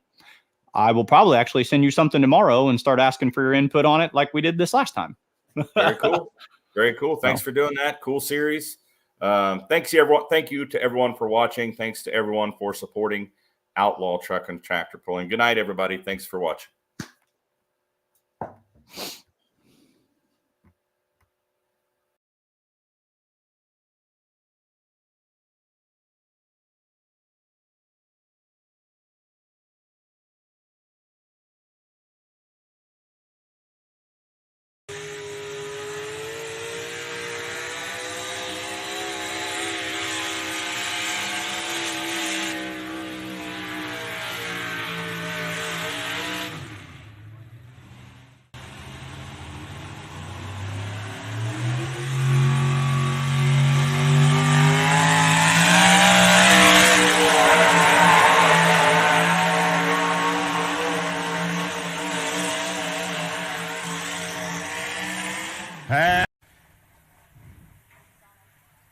I will probably actually send you something tomorrow and start asking for your input on it like we did this last time. Very cool. Very cool. Thanks for doing that. Cool series. Thanks to everyone. Thank you to everyone for watching. Thanks to everyone for supporting Outlaw Truck and Tractor Pulling. Good night, everybody. Thanks for watching.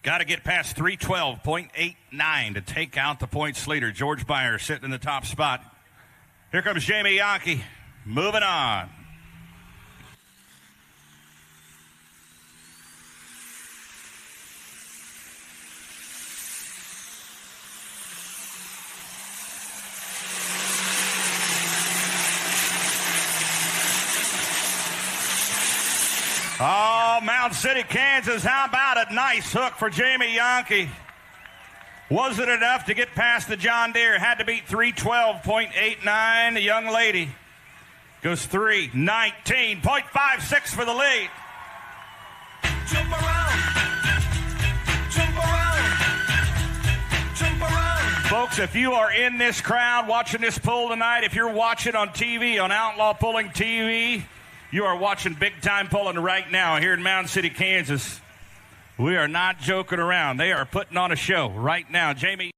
Got to get past 312.89 to take out the points leader. George Byers sitting in the top spot. Here comes Jamie Yankee. Moving on. Oh, Mound City, Kansas. How about it? Nice hook for Jamie Yankee. Wasn't enough to get past the John Deere. Had to beat 312.89. The young lady goes 319.56 for the lead. Jump around. Jump around. Jump around. Folks, if you are in this crowd watching this pull tonight, if you're watching on TV, on Outlaw Pulling TV, you are watching big-time pulling right now here in Mound City, Kansas. We are not joking around. They are putting on a show right now. Jamie.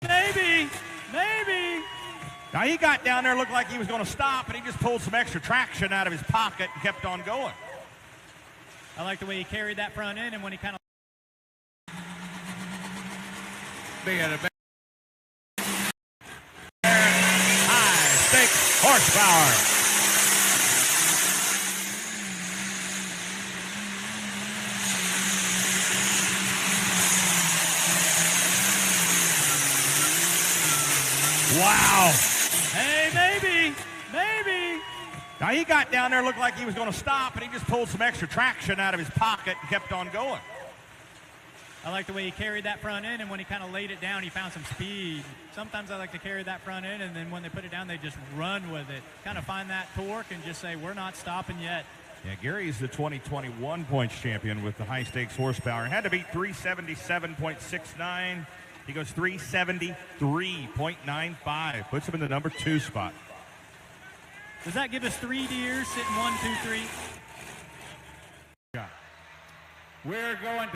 Maybe. Now, he got down there, looked like he was going to stop, and he just pulled some extra traction out of his pocket and kept on going. I like the way he carried that front end, and when he kind of high stakes horsepower. Wow. hey, maybe. Now, he got down there, looked like he was going to stop, and he just pulled some extra traction out of his pocket and kept on going. I like the way he carried that front end, and when he kind of laid it down, he found some speed. Sometimes I like to carry that front end, and then when they put it down, they just run with it. Kind of find that torque and just say, we're not stopping yet. Yeah, Gary's the 2021 points champion with the high stakes horsepower. Had to beat 377.69. He goes 373.95. Puts him in the number 2 spot. Does that give us 3 deers sitting 1, 2, 3? We're going to